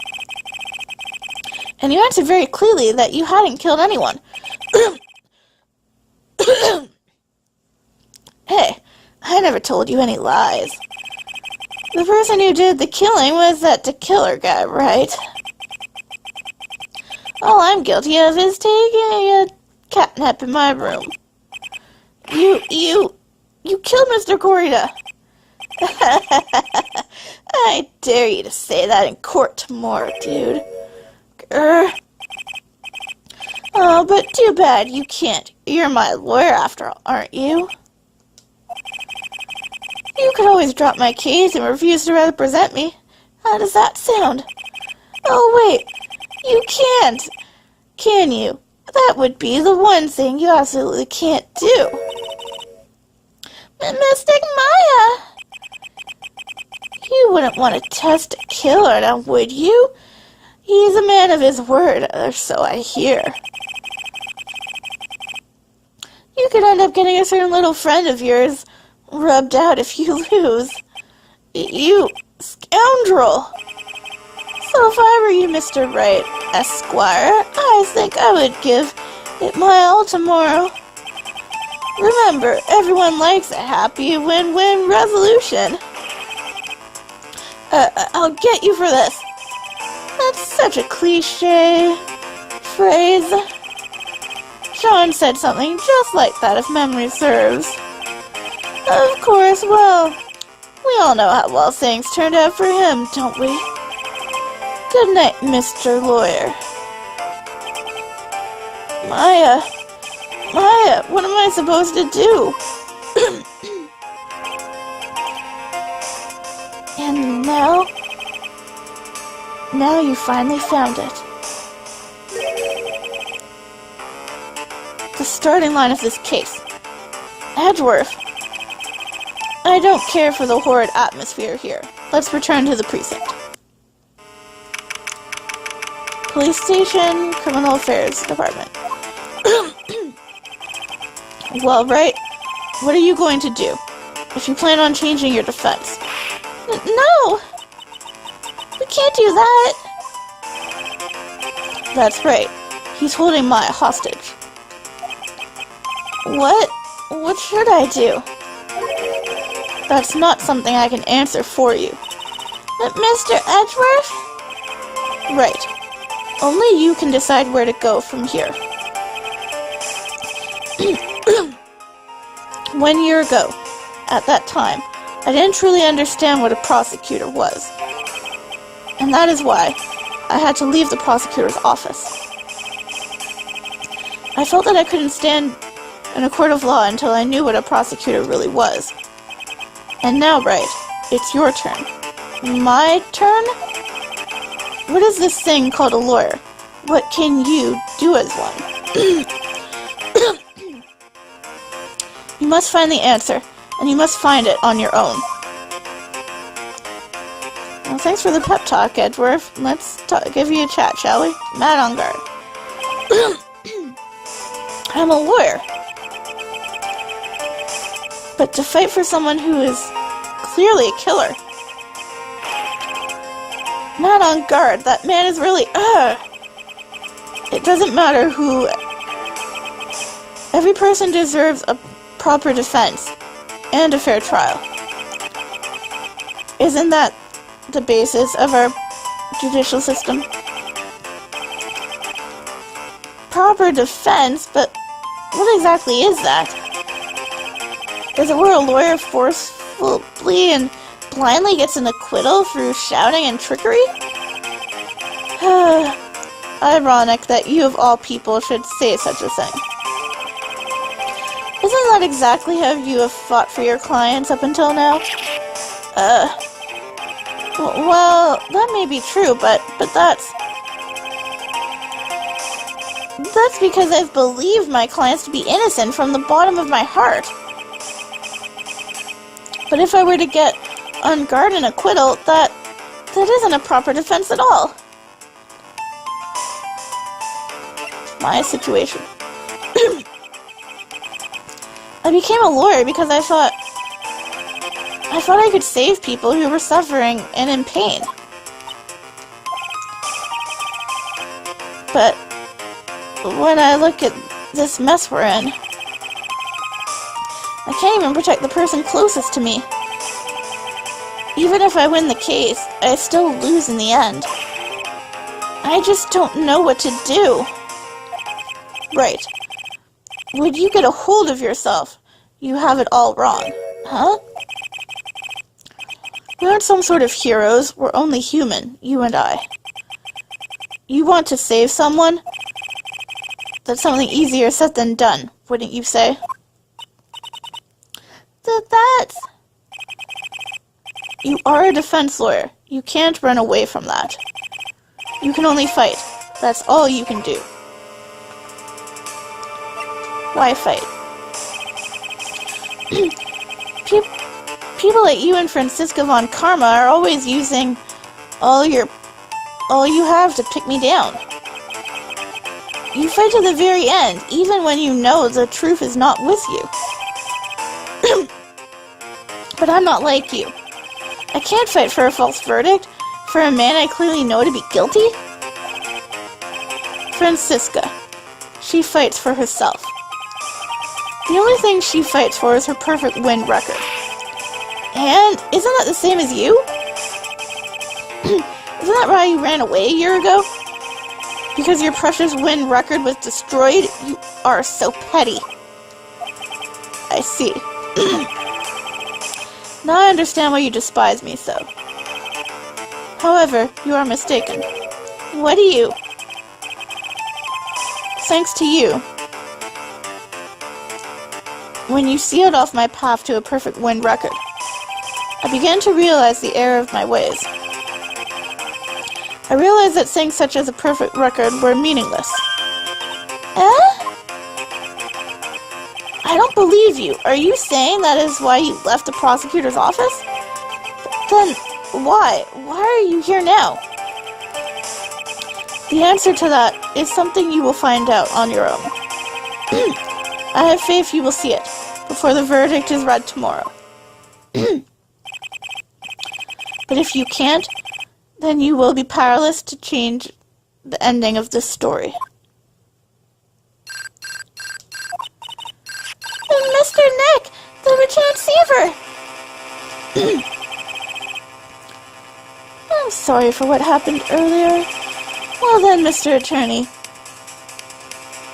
And you answered very clearly that you hadn't killed anyone. Hey, I never told you any lies. The person who did the killing was that killer guy, right? All I'm guilty of is taking a catnap in my room. You killed Mr. Corrida. I dare you to say that in court tomorrow, dude. Oh, but too bad you can't. You're my lawyer after all, aren't you? You could always drop my case and refuse to represent me. How does that sound? Oh, wait. You can't. Can you? That would be the one thing you absolutely can't do. Mystic Maya! You wouldn't want to test a killer now, would you? He's a man of his word, or so I hear. You could end up getting a certain little friend of yours rubbed out if you lose. You scoundrel! So if I were you, Mr. Wright, Esquire, I think I would give it my all tomorrow. Remember, everyone likes a happy win-win resolution. I'll get you for this. That's such a cliche phrase. Sean said something just like that, if memory serves. Of course, well, we all know how well things turned out for him, don't we? Good night, Mr. Lawyer. Maya, what am I supposed to do? And now you finally found it. The starting line of this case. Edgeworth. I don't care for the horrid atmosphere here. Let's return to the precinct. Police station, criminal affairs department. Well, right, what are you going to do? If you plan on changing your defense. No! We can't do that! That's right. He's holding Maya hostage. What? What should I do? That's not something I can answer for you. But Mr. Edgeworth? Right. Only you can decide where to go from here. 1 year ago, at that time, I didn't truly understand what a prosecutor was. And that is why I had to leave the prosecutor's office. I felt that I couldn't stand in a court of law until I knew what a prosecutor really was. And now, Wright, it's your turn. My turn? What is this thing called a lawyer? What can you do as one? You must find the answer, and you must find it on your own. Well, thanks for the pep talk, Edgeworth. Let's give you a chat, shall we? Matt on guard. I'm a lawyer. But to fight for someone who is clearly a killer. Matt on guard. That man is really... It doesn't matter who... Every person deserves a proper defense and a fair trial. Isn't that the basis of our judicial system? Proper defense? But what exactly is that? As it were, a lawyer forcefully and blindly gets an acquittal through shouting and trickery? Ironic that you of all people should say such a thing. Isn't that exactly how you have fought for your clients up until now? Well, that may be true, but that's because I've believed my clients to be innocent from the bottom of my heart. But if I were to get unguarded acquittal, that isn't a proper defense at all. My situation. I became a lawyer because I thought I could save people who were suffering and in pain. But when I look at this mess we're in, I can't even protect the person closest to me. Even if I win the case, I still lose in the end. I just don't know what to do. Right. Would you get a hold of yourself? You have it all wrong. Huh? We aren't some sort of heroes. We're only human, you and I. You want to save someone? That's something easier said than done, wouldn't you say? That's... You are a defense lawyer. You can't run away from that. You can only fight. That's all you can do. Why fight? People like you and Francisca von Karma are always using all you have to pick me down. You fight to the very end, even when you know the truth is not with you. But I'm not like you. I can't fight for a false verdict, for a man I clearly know to be guilty. Francisca. She fights for herself. The only thing she fights for is her perfect win record. And isn't that the same as you? Isn't that why you ran away a year ago? Because your precious win record was destroyed? You are so petty. I see. Now I understand why you despise me so. However, you are mistaken. What do you? Thanks to you. When you sealed off my path to a perfect win record, I began to realize the error of my ways. I realized that things such as a perfect record were meaningless. I don't believe you. Are you saying that is why you left the prosecutor's office? Then why? Why are you here now? The answer to that is something you will find out on your own. I have faith you will see it before the verdict is read tomorrow. But if you can't, then you will be powerless to change the ending of this story. Mr. Nick, the returned receiver! I'm sorry for what happened earlier. Well then, Mr. Attorney,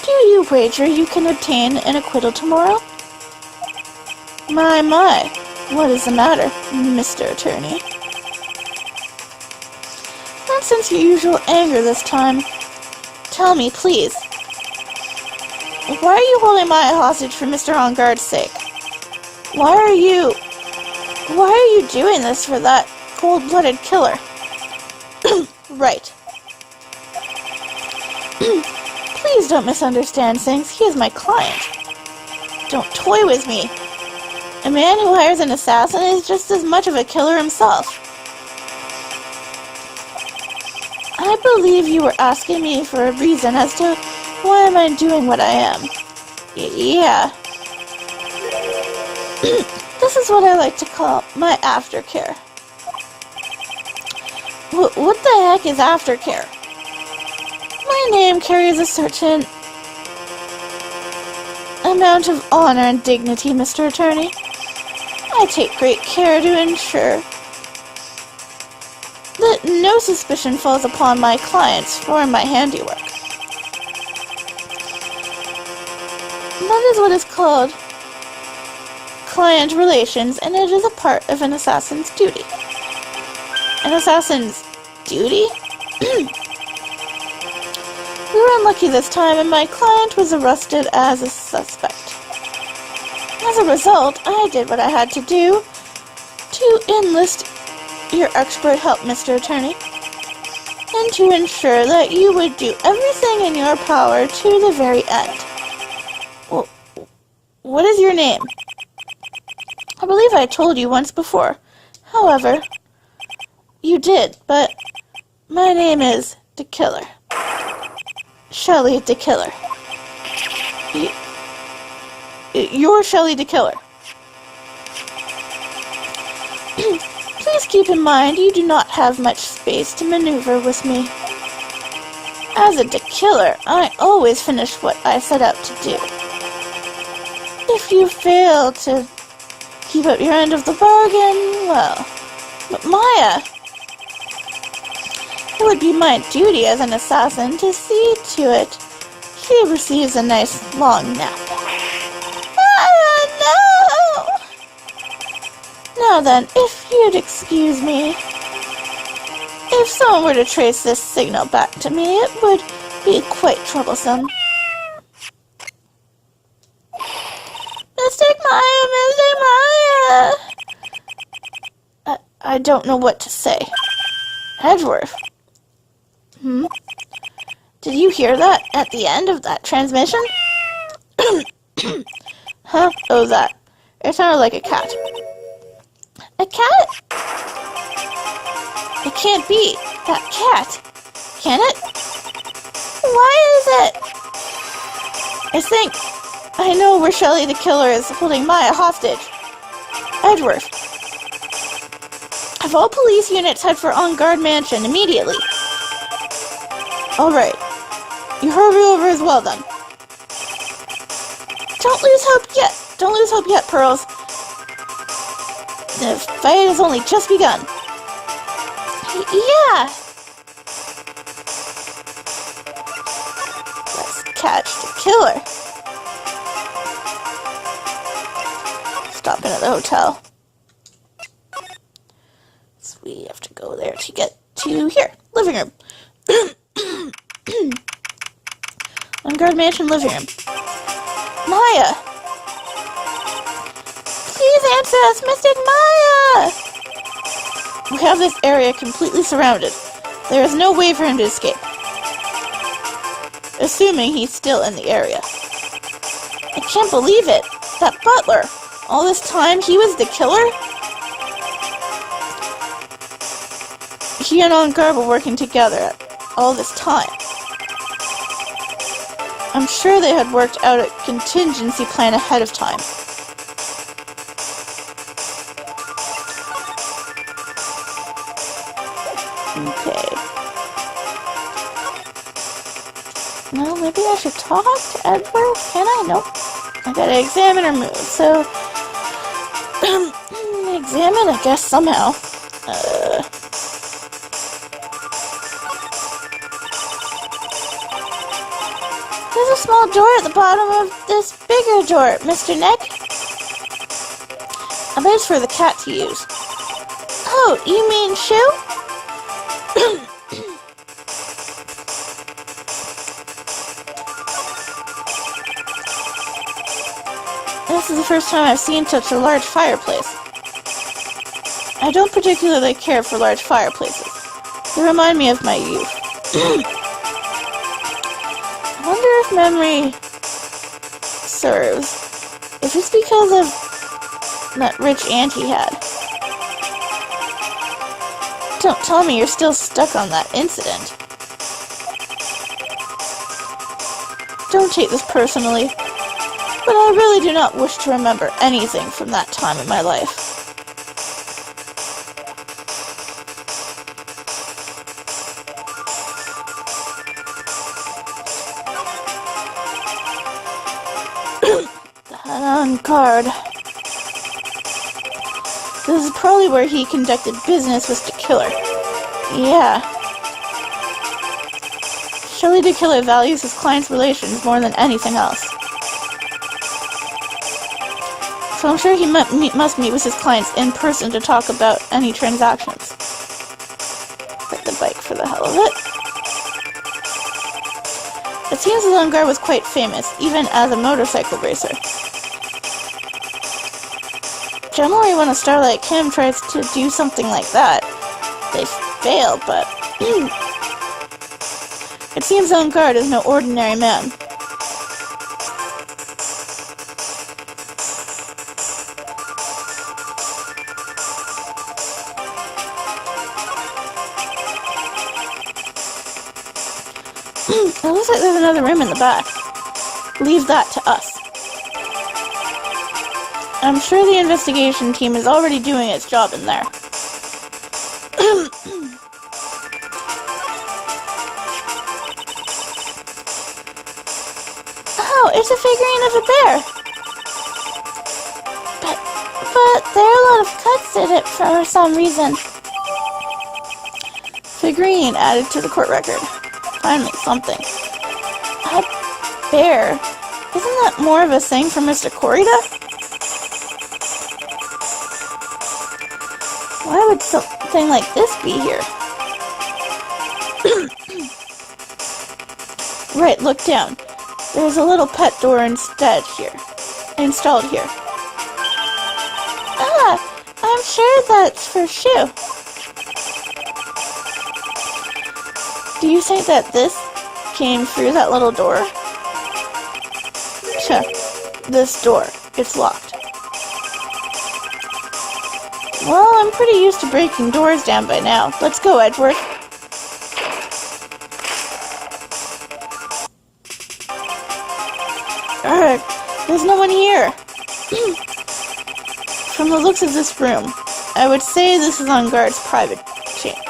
do you wager you can obtain an acquittal tomorrow? My, what is the matter, Mr. Attorney? Not since your usual anger this time. Tell me, please. Why are you holding my hostage for Mr. On Guard's sake? Why are you doing this for that cold-blooded killer? Right. Please don't misunderstand things. He is my client. Don't toy with me. A man who hires an assassin is just as much of a killer himself. I believe you were asking me for a reason as to why am I doing what I am. Yeah. This is what I like to call my aftercare. What the heck is aftercare? My name carries a certain amount of honor and dignity, Mr. Attorney. I take great care to ensure that no suspicion falls upon my clients for my handiwork. That is what is called client relations, and it is a part of an assassin's duty. An assassin's duty? We were unlucky this time, and my client was arrested as a suspect. As a result, I did what I had to do to enlist your expert help, Mr. Attorney, and to ensure that you would do everything in your power to the very end. Well, what is your name? I believe I told you once before. However, you did, but my name is the Killer. Shelly the Killer. You're Shelly the Killer. Please keep in mind you do not have much space to maneuver with me. As a killer, I always finish what I set out to do. If you fail to keep up your end of the bargain, well, but Maya, it would be my duty as an assassin to see to it she receives a nice long nap. Maya, no! Now then, if you'd excuse me, if someone were to trace this signal back to me, it would be quite troublesome. Mystic Maya, Mystic Maya! I don't know what to say. Edgeworth. Did you hear that at the end of that transmission? Huh? Oh, that. It sounded like a cat. A cat? It can't be. That cat. Can it? Why is it? I think I know where Shelly the Killer is holding Maya hostage. Edgeworth. Have all police units head for On Guard Mansion immediately. Alright. You hurry over as well then. Don't lose hope yet. Don't lose hope yet, Pearls. The fight has only just begun. Yeah. Let's catch the killer. Stopping at the hotel. So we have to go there to get to here. Living room. On Guard Mansion living room. Maya! Please answer us, Mystic Maya! We have this area completely surrounded. There is no way for him to escape. Assuming he's still in the area. I can't believe it! That butler! All this time he was the killer? He and On Guard were working together all this time. I'm sure they had worked out a contingency plan ahead of time. Okay. Well, maybe I should talk to Edward? Can I? Nope. I gotta examine her moves, so... examine, I guess, somehow. There's a small door at the bottom of this bigger door, Mr. Neck. I bet it's for the cat to use. Oh, you mean Shoe? This is the first time I've seen such a large fireplace. I don't particularly care for large fireplaces. They remind me of my youth. I wonder if memory serves. If it's because of that rich aunt he had. Don't tell me you're still stuck on that incident. Don't take this personally, but I really do not wish to remember anything from that time in my life. On Guard. This is probably where he conducted business with the killer. Yeah. Shelly the Killer values his client's relations more than anything else. So I'm sure he must meet with his clients in person to talk about any transactions. Ride the bike for the hell of it. It seems the guard was quite famous, even as a motorcycle racer. Generally, when a star like him tries to do something like that, they fail, but it seems Guard is no ordinary man. It looks like there's another room in the back. Leave that to us. I'm sure the investigation team is already doing its job in there. Oh, it's a figurine of a bear. But there are a lot of cuts in it for some reason. Figurine added to the court record. Finally, something. A bear. Isn't that more of a thing for Mr. Corrida? Why would something like this be here? Right, look down. There's a little pet door installed here. Ah, I'm sure that's for Shu. Do you think that this came through that little door? This door. It's locked. Well, I'm pretty used to breaking doors down by now. Let's go, Edgeworth. Ugh, there's no one here. From the looks of this room, I would say this is on Guard's private chamber.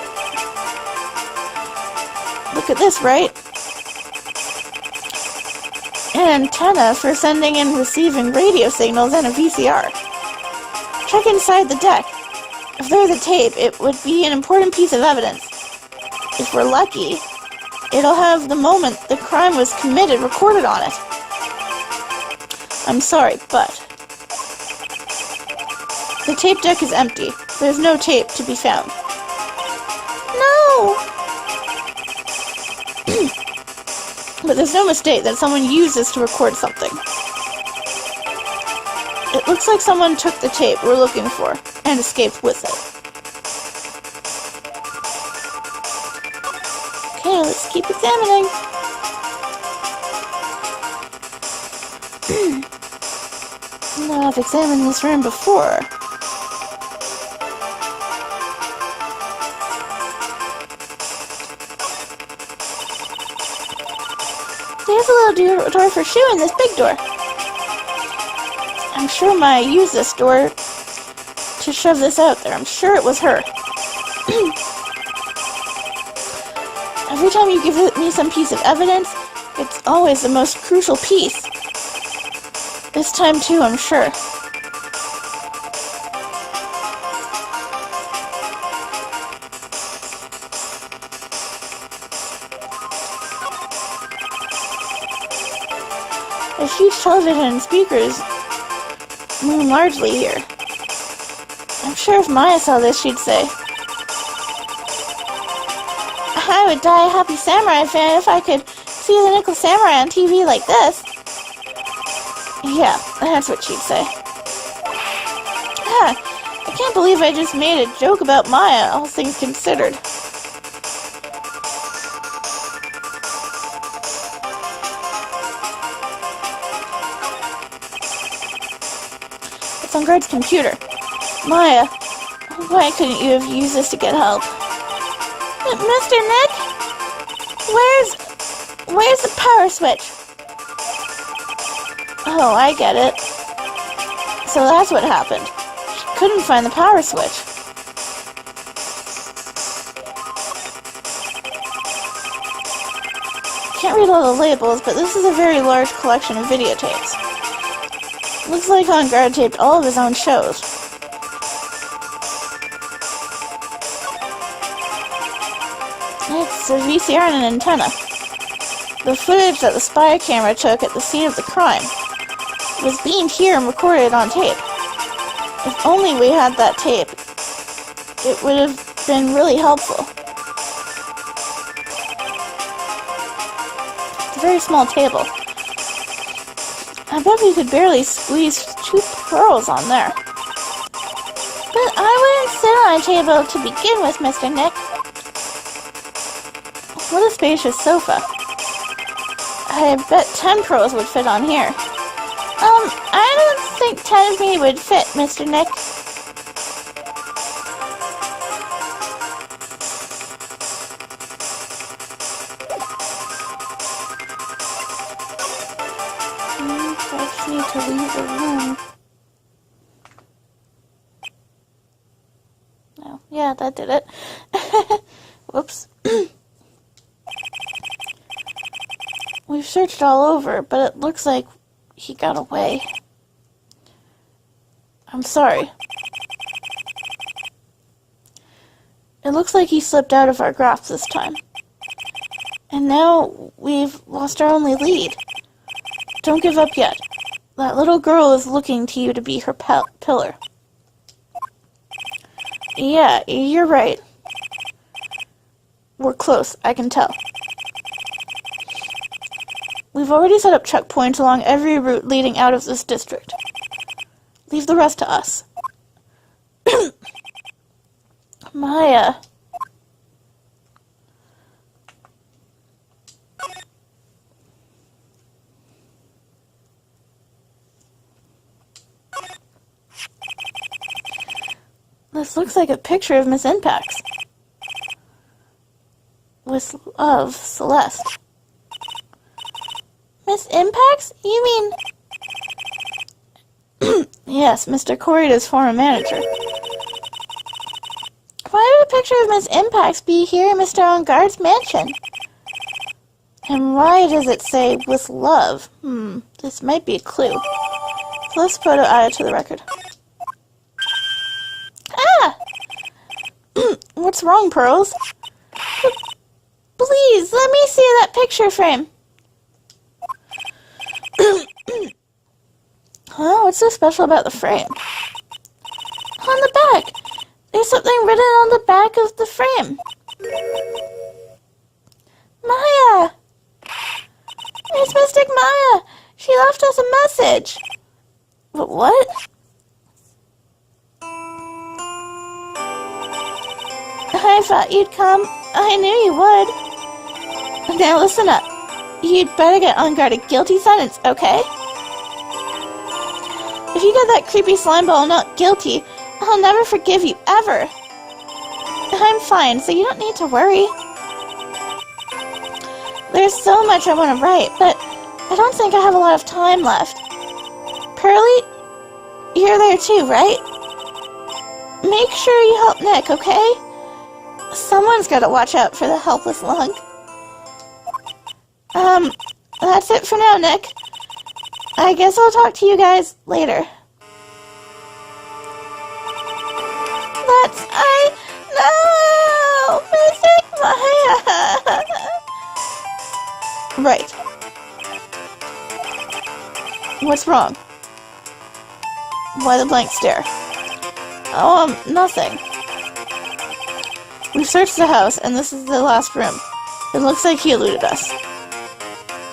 Look at this, right? An antenna for sending and receiving radio signals and a VCR. Check inside the deck. If there's a tape, it would be an important piece of evidence. If we're lucky, it'll have the moment the crime was committed recorded on it. I'm sorry, but the tape deck is empty. There's no tape to be found. No! But there's no mistake that someone used this to record something. It looks like someone took the tape we're looking for and escaped with it. Okay, let's keep examining. Now, I've examined this room before. There's a little door for Shu in this big door. I'm sure Maya used this door to shove this out there. I'm sure it was her. Every time you give me some piece of evidence, it's always the most crucial piece. This time too, I'm sure. There's huge television and speakers loom largely here. I'm sure if Maya saw this, she'd say, I would die a happy samurai fan if I could see the Nickel Samurai on TV like this. Yeah, that's what she'd say. I can't believe I just made a joke about Maya, all things considered. It's on Guard's computer. Maya, why couldn't you have used this to get help? Mr. Nick? Where's the power switch? Oh, I get it. So that's what happened. She couldn't find the power switch. Can't read all the labels, but this is a very large collection of videotapes. Looks like On Guard taped all of his own shows. It's a VCR and an antenna. The footage that the spy camera took at the scene of the crime was beamed here and recorded on tape. If only we had that tape, it would have been really helpful. It's a very small table. I bet we could barely squeeze 2 pearls on there. But I wouldn't sit on a table to begin with, Mr. Nick. What a spacious sofa. I bet 10 pearls would fit on here. I don't think 10 of me would fit, Mr. Nick. I just need to leave the room. Oh, yeah, that did it. Whoops. We've searched all over, but it looks like he got away. I'm sorry. It looks like he slipped out of our grasp this time. And now we've lost our only lead. Don't give up yet. That little girl is looking to you to be her pillar. Yeah, you're right. We're close, I can tell. We've already set up checkpoints along every route leading out of this district. Leave the rest to us. Maya. This looks like a picture of Miss Impax. With love, Celeste. Miss Impax? You mean... Yes, Mr. Corrida's former manager. Why would a picture of Miss Impax be here in Mr. Engarde's mansion? And why does it say, with love? This might be a clue. Celeste's photo added to the record. Ah! What's wrong, Pearls? Please, let me see that picture frame. Huh? What's so special about the frame? On the back! There's something written on the back of the frame. Maya! It's Mystic Maya! She left us a message. But what? I thought you'd come. I knew you would. Now listen up. You'd better get on guard a guilty sentence, okay? If you get that creepy slime ball not guilty, I'll never forgive you, ever. I'm fine, so you don't need to worry. There's so much I want to write, but I don't think I have a lot of time left. Pearly, you're there too, right? Make sure you help Nick, okay? Someone's got to watch out for the helpless lung. That's it for now, Nick. I guess I'll talk to you guys later. No! Mystic Maya! Right. What's wrong? Why the blank stare? Oh, nothing. We've searched the house, and this is the last room. It looks like he eluded us.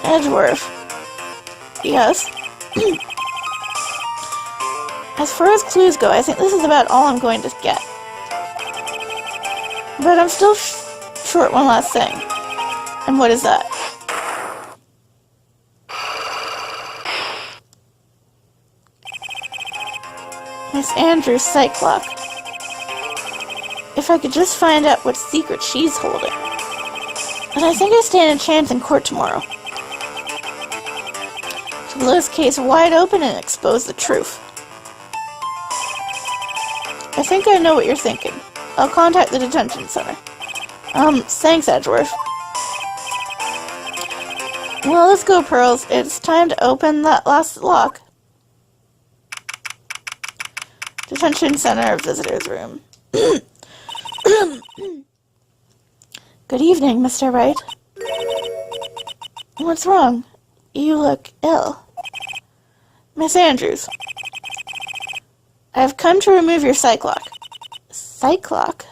Edgeworth. Yes? As far as clues go, I think this is about all I'm going to get. But I'm still short one last thing. And what is that? Miss Andrews' sight clock. If I could just find out what secret she's holding. And I think I stand a chance in court tomorrow. To blow this case wide open and expose the truth. I think I know what you're thinking. I'll contact the detention center. Thanks, Edgeworth. Well, let's go, Pearls. It's time to open that last lock. Detention center visitor's room. Good evening, Mr. Wright. What's wrong? You look ill. Miss Andrews. I have come to remove your psych lock. Psych lock?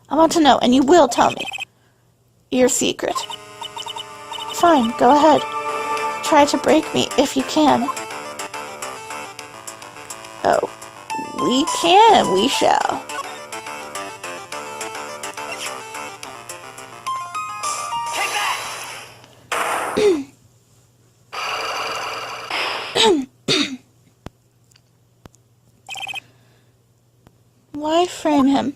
I want to know, and you will tell me. Your secret. Fine, go ahead. Try to break me if you can. Oh, we can and we shall. Why frame him?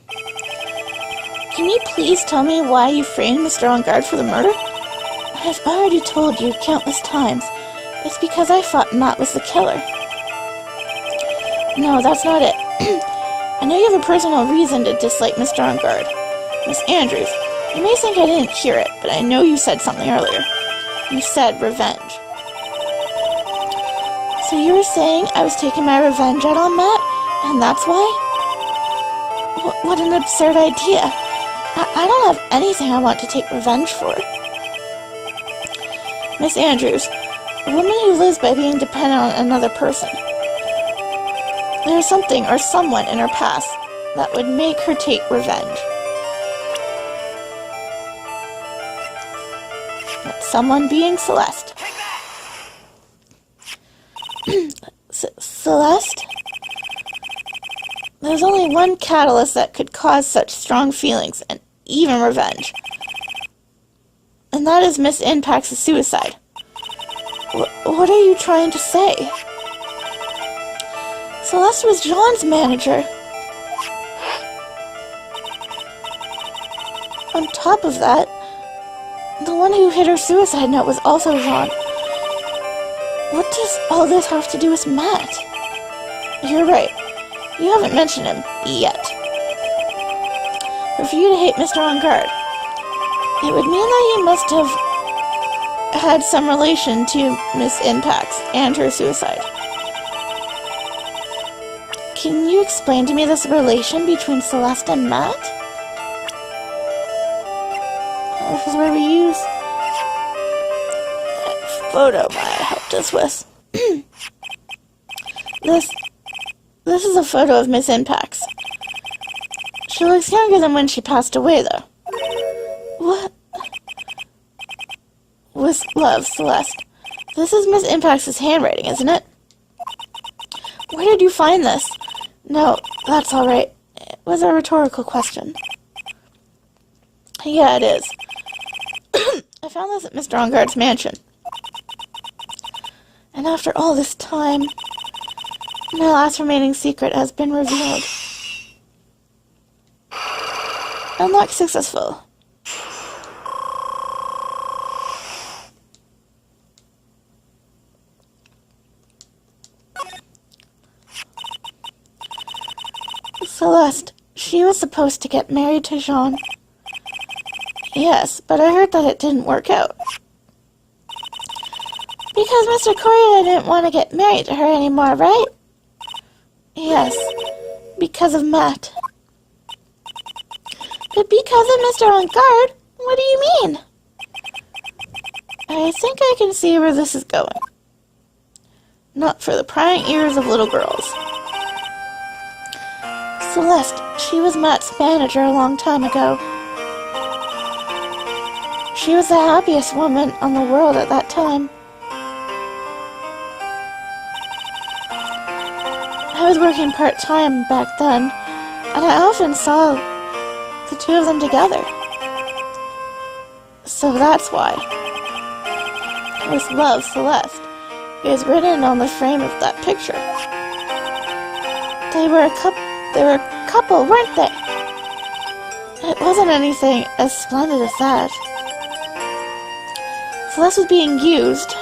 Can you please tell me why you framed Mr. On Guard for the murder? I've already told you countless times. It's because I thought Matt was the killer. No, that's not it. I know you have a personal reason to dislike Mr. On Guard. Miss Andrews, you may think I didn't hear it, but I know you said something earlier. You said revenge. So you were saying I was taking my revenge out on Matt, and that's why? What an absurd idea. I don't have anything I want to take revenge for. Miss Andrews, a woman who lives by being dependent on another person. There's something or someone in her past that would make her take revenge. That someone being Celeste. Celeste? There's only one catalyst that could cause such strong feelings, and even revenge. And that is Miss Impact's suicide. What are you trying to say? Celeste was Jean's manager. On top of that, the one who hit her suicide note was also Jean. What does all this have to do with Matt? You're right. You haven't mentioned him yet. But for you to hate Mr. On Guard, it would mean that he must have had some relation to Miss Impacts and her suicide. Can you explain to me this relation between Celeste and Matt? This is where we use that photo Maya helped us with. This is a photo of Miss Impacts. She looks younger than when she passed away, though. What? With love, Celeste. This is Miss Impacts' handwriting, isn't it? Where did you find this? No, that's all right. It was a rhetorical question. Yeah, it is. I found this at Mr. On Guard's mansion. And after all this time, my last remaining secret has been revealed. Unlock successful. Celeste, she was supposed to get married to Jean. Yes, but I heard that it didn't work out. Because Mr. Correa didn't want to get married to her anymore, right? Yes, because of Matt. But because of Mr. On Guard? What do you mean? I think I can see where this is going. Not for the prying ears of little girls. Celeste, she was Matt's manager a long time ago. She was the happiest woman on the world at that time. I was working part-time back then, and I often saw the two of them together. So that's why. With love, Celeste, is written on the frame of that picture. They were a couple, weren't they? It wasn't anything as splendid as that. Celeste was being used,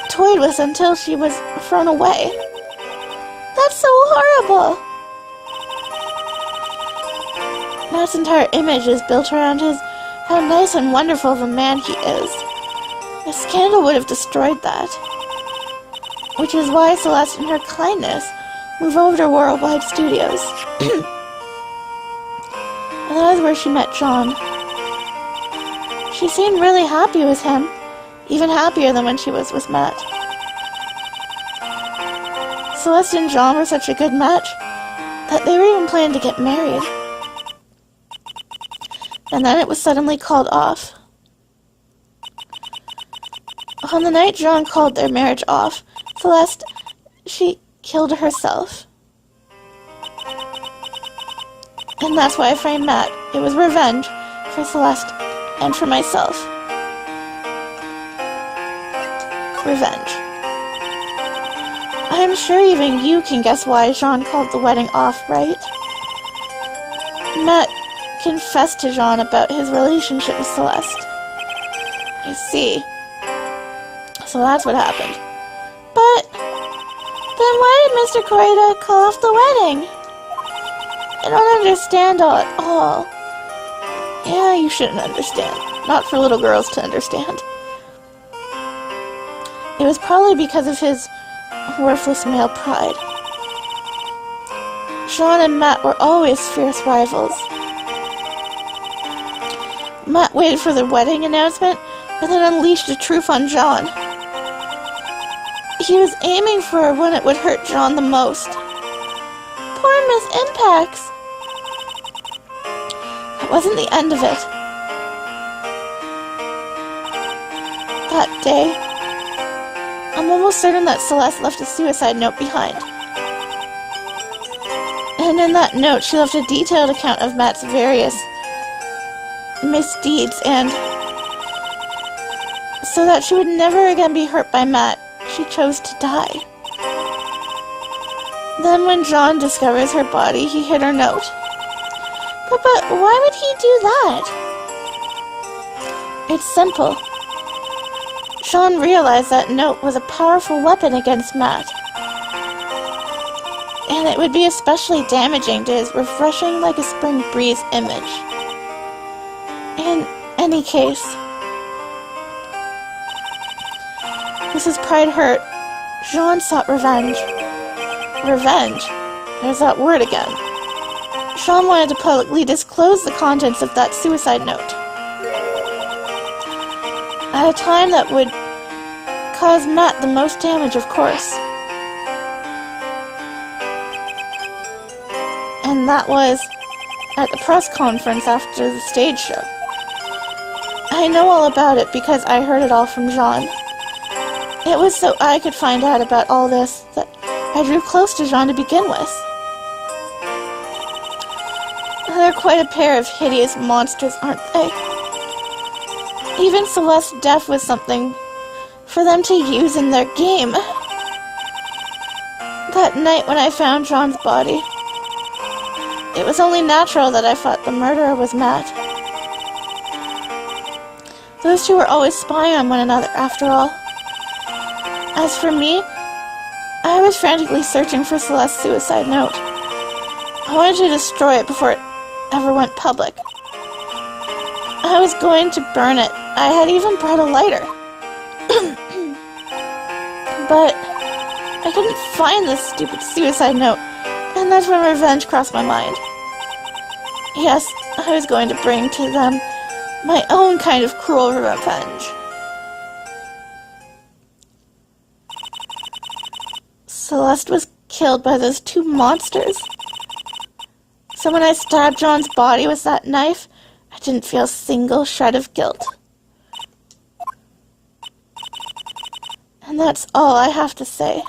toyed with until she was thrown away. That's so horrible! Matt's entire image is built around how nice and wonderful of a man he is. A scandal would have destroyed that. Which is why Celeste, in her kindness, moved over to Worldwide Studios. And that is where she met John. She seemed really happy with him, even happier than when she was with Matt. Celeste and John were such a good match that they were even planning to get married. And then it was suddenly called off. On the night John called their marriage off, Celeste, she killed herself. And that's why I framed Matt. It was revenge for Celeste and for myself. Revenge. I'm sure even you can guess why Jean called the wedding off, right? Matt confessed to Jean about his relationship with Celeste. I see. So that's what happened. But then why did Mr. Corita call off the wedding? I don't understand at all. Yeah, you shouldn't understand. Not for little girls to understand. It was probably because of his worthless male pride. Jean and Matt were always fierce rivals. Matt waited for the wedding announcement, but then unleashed the truth on Jean. He was aiming for her when it would hurt Jean the most. Poor Miss Impacts. That wasn't the end of it. That day, I'm almost certain that Celeste left a suicide note behind. And in that note, she left a detailed account of Matt's various misdeeds, and so that she would never again be hurt by Matt, she chose to die. Then when John discovers her body, he hid her note. But why would he do that? It's simple. John realized that note was a powerful weapon against Matt. And it would be especially damaging to his refreshing like a spring breeze image. In any case, with his pride hurt, Jean sought revenge. Revenge? There's that word again. Jean wanted to publicly disclose the contents of that suicide note. At a time that would cause Matt the most damage, of course. And that was at the press conference after the stage show. I know all about it because I heard it all from Jean. It was so I could find out about all this that I drew close to Jean to begin with. They're quite a pair of hideous monsters, aren't they? Even Celeste's death was something for them to use in their game. That night when I found Jean's body, it was only natural that I thought the murderer was Matt. Those two were always spying on one another, after all. As for me, I was frantically searching for Celeste's suicide note. I wanted to destroy it before it ever went public. I was going to burn it. I had even brought a lighter. But I couldn't find this stupid suicide note, and that's when revenge crossed my mind. Yes, I was going to bring to them my own kind of cruel revenge. Celeste was killed by those two monsters. So when I stabbed John's body with that knife, I didn't feel a single shred of guilt. And that's all I have to say.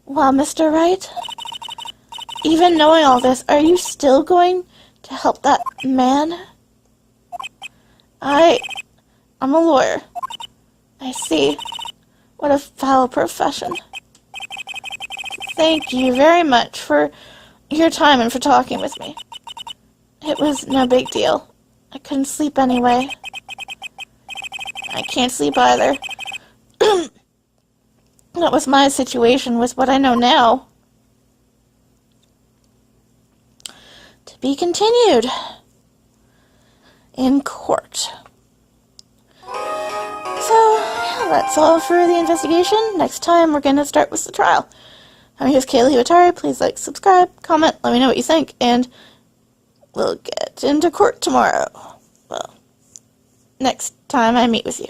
Well, Mr. Wright, even knowing all this, are you still going to help that man? I'm a lawyer. I see. What a foul profession. Thank you very much for your time and for talking with me. It was no big deal. I couldn't sleep anyway. I can't sleep either. That was my situation with what I know now. To be continued in court. So, yeah, that's all for the investigation. Next time, we're going to start with the trial. I'm your host, Kaylee Watari. Please like, subscribe, comment, let me know what you think, and we'll get into court tomorrow. Well, next time I meet with you.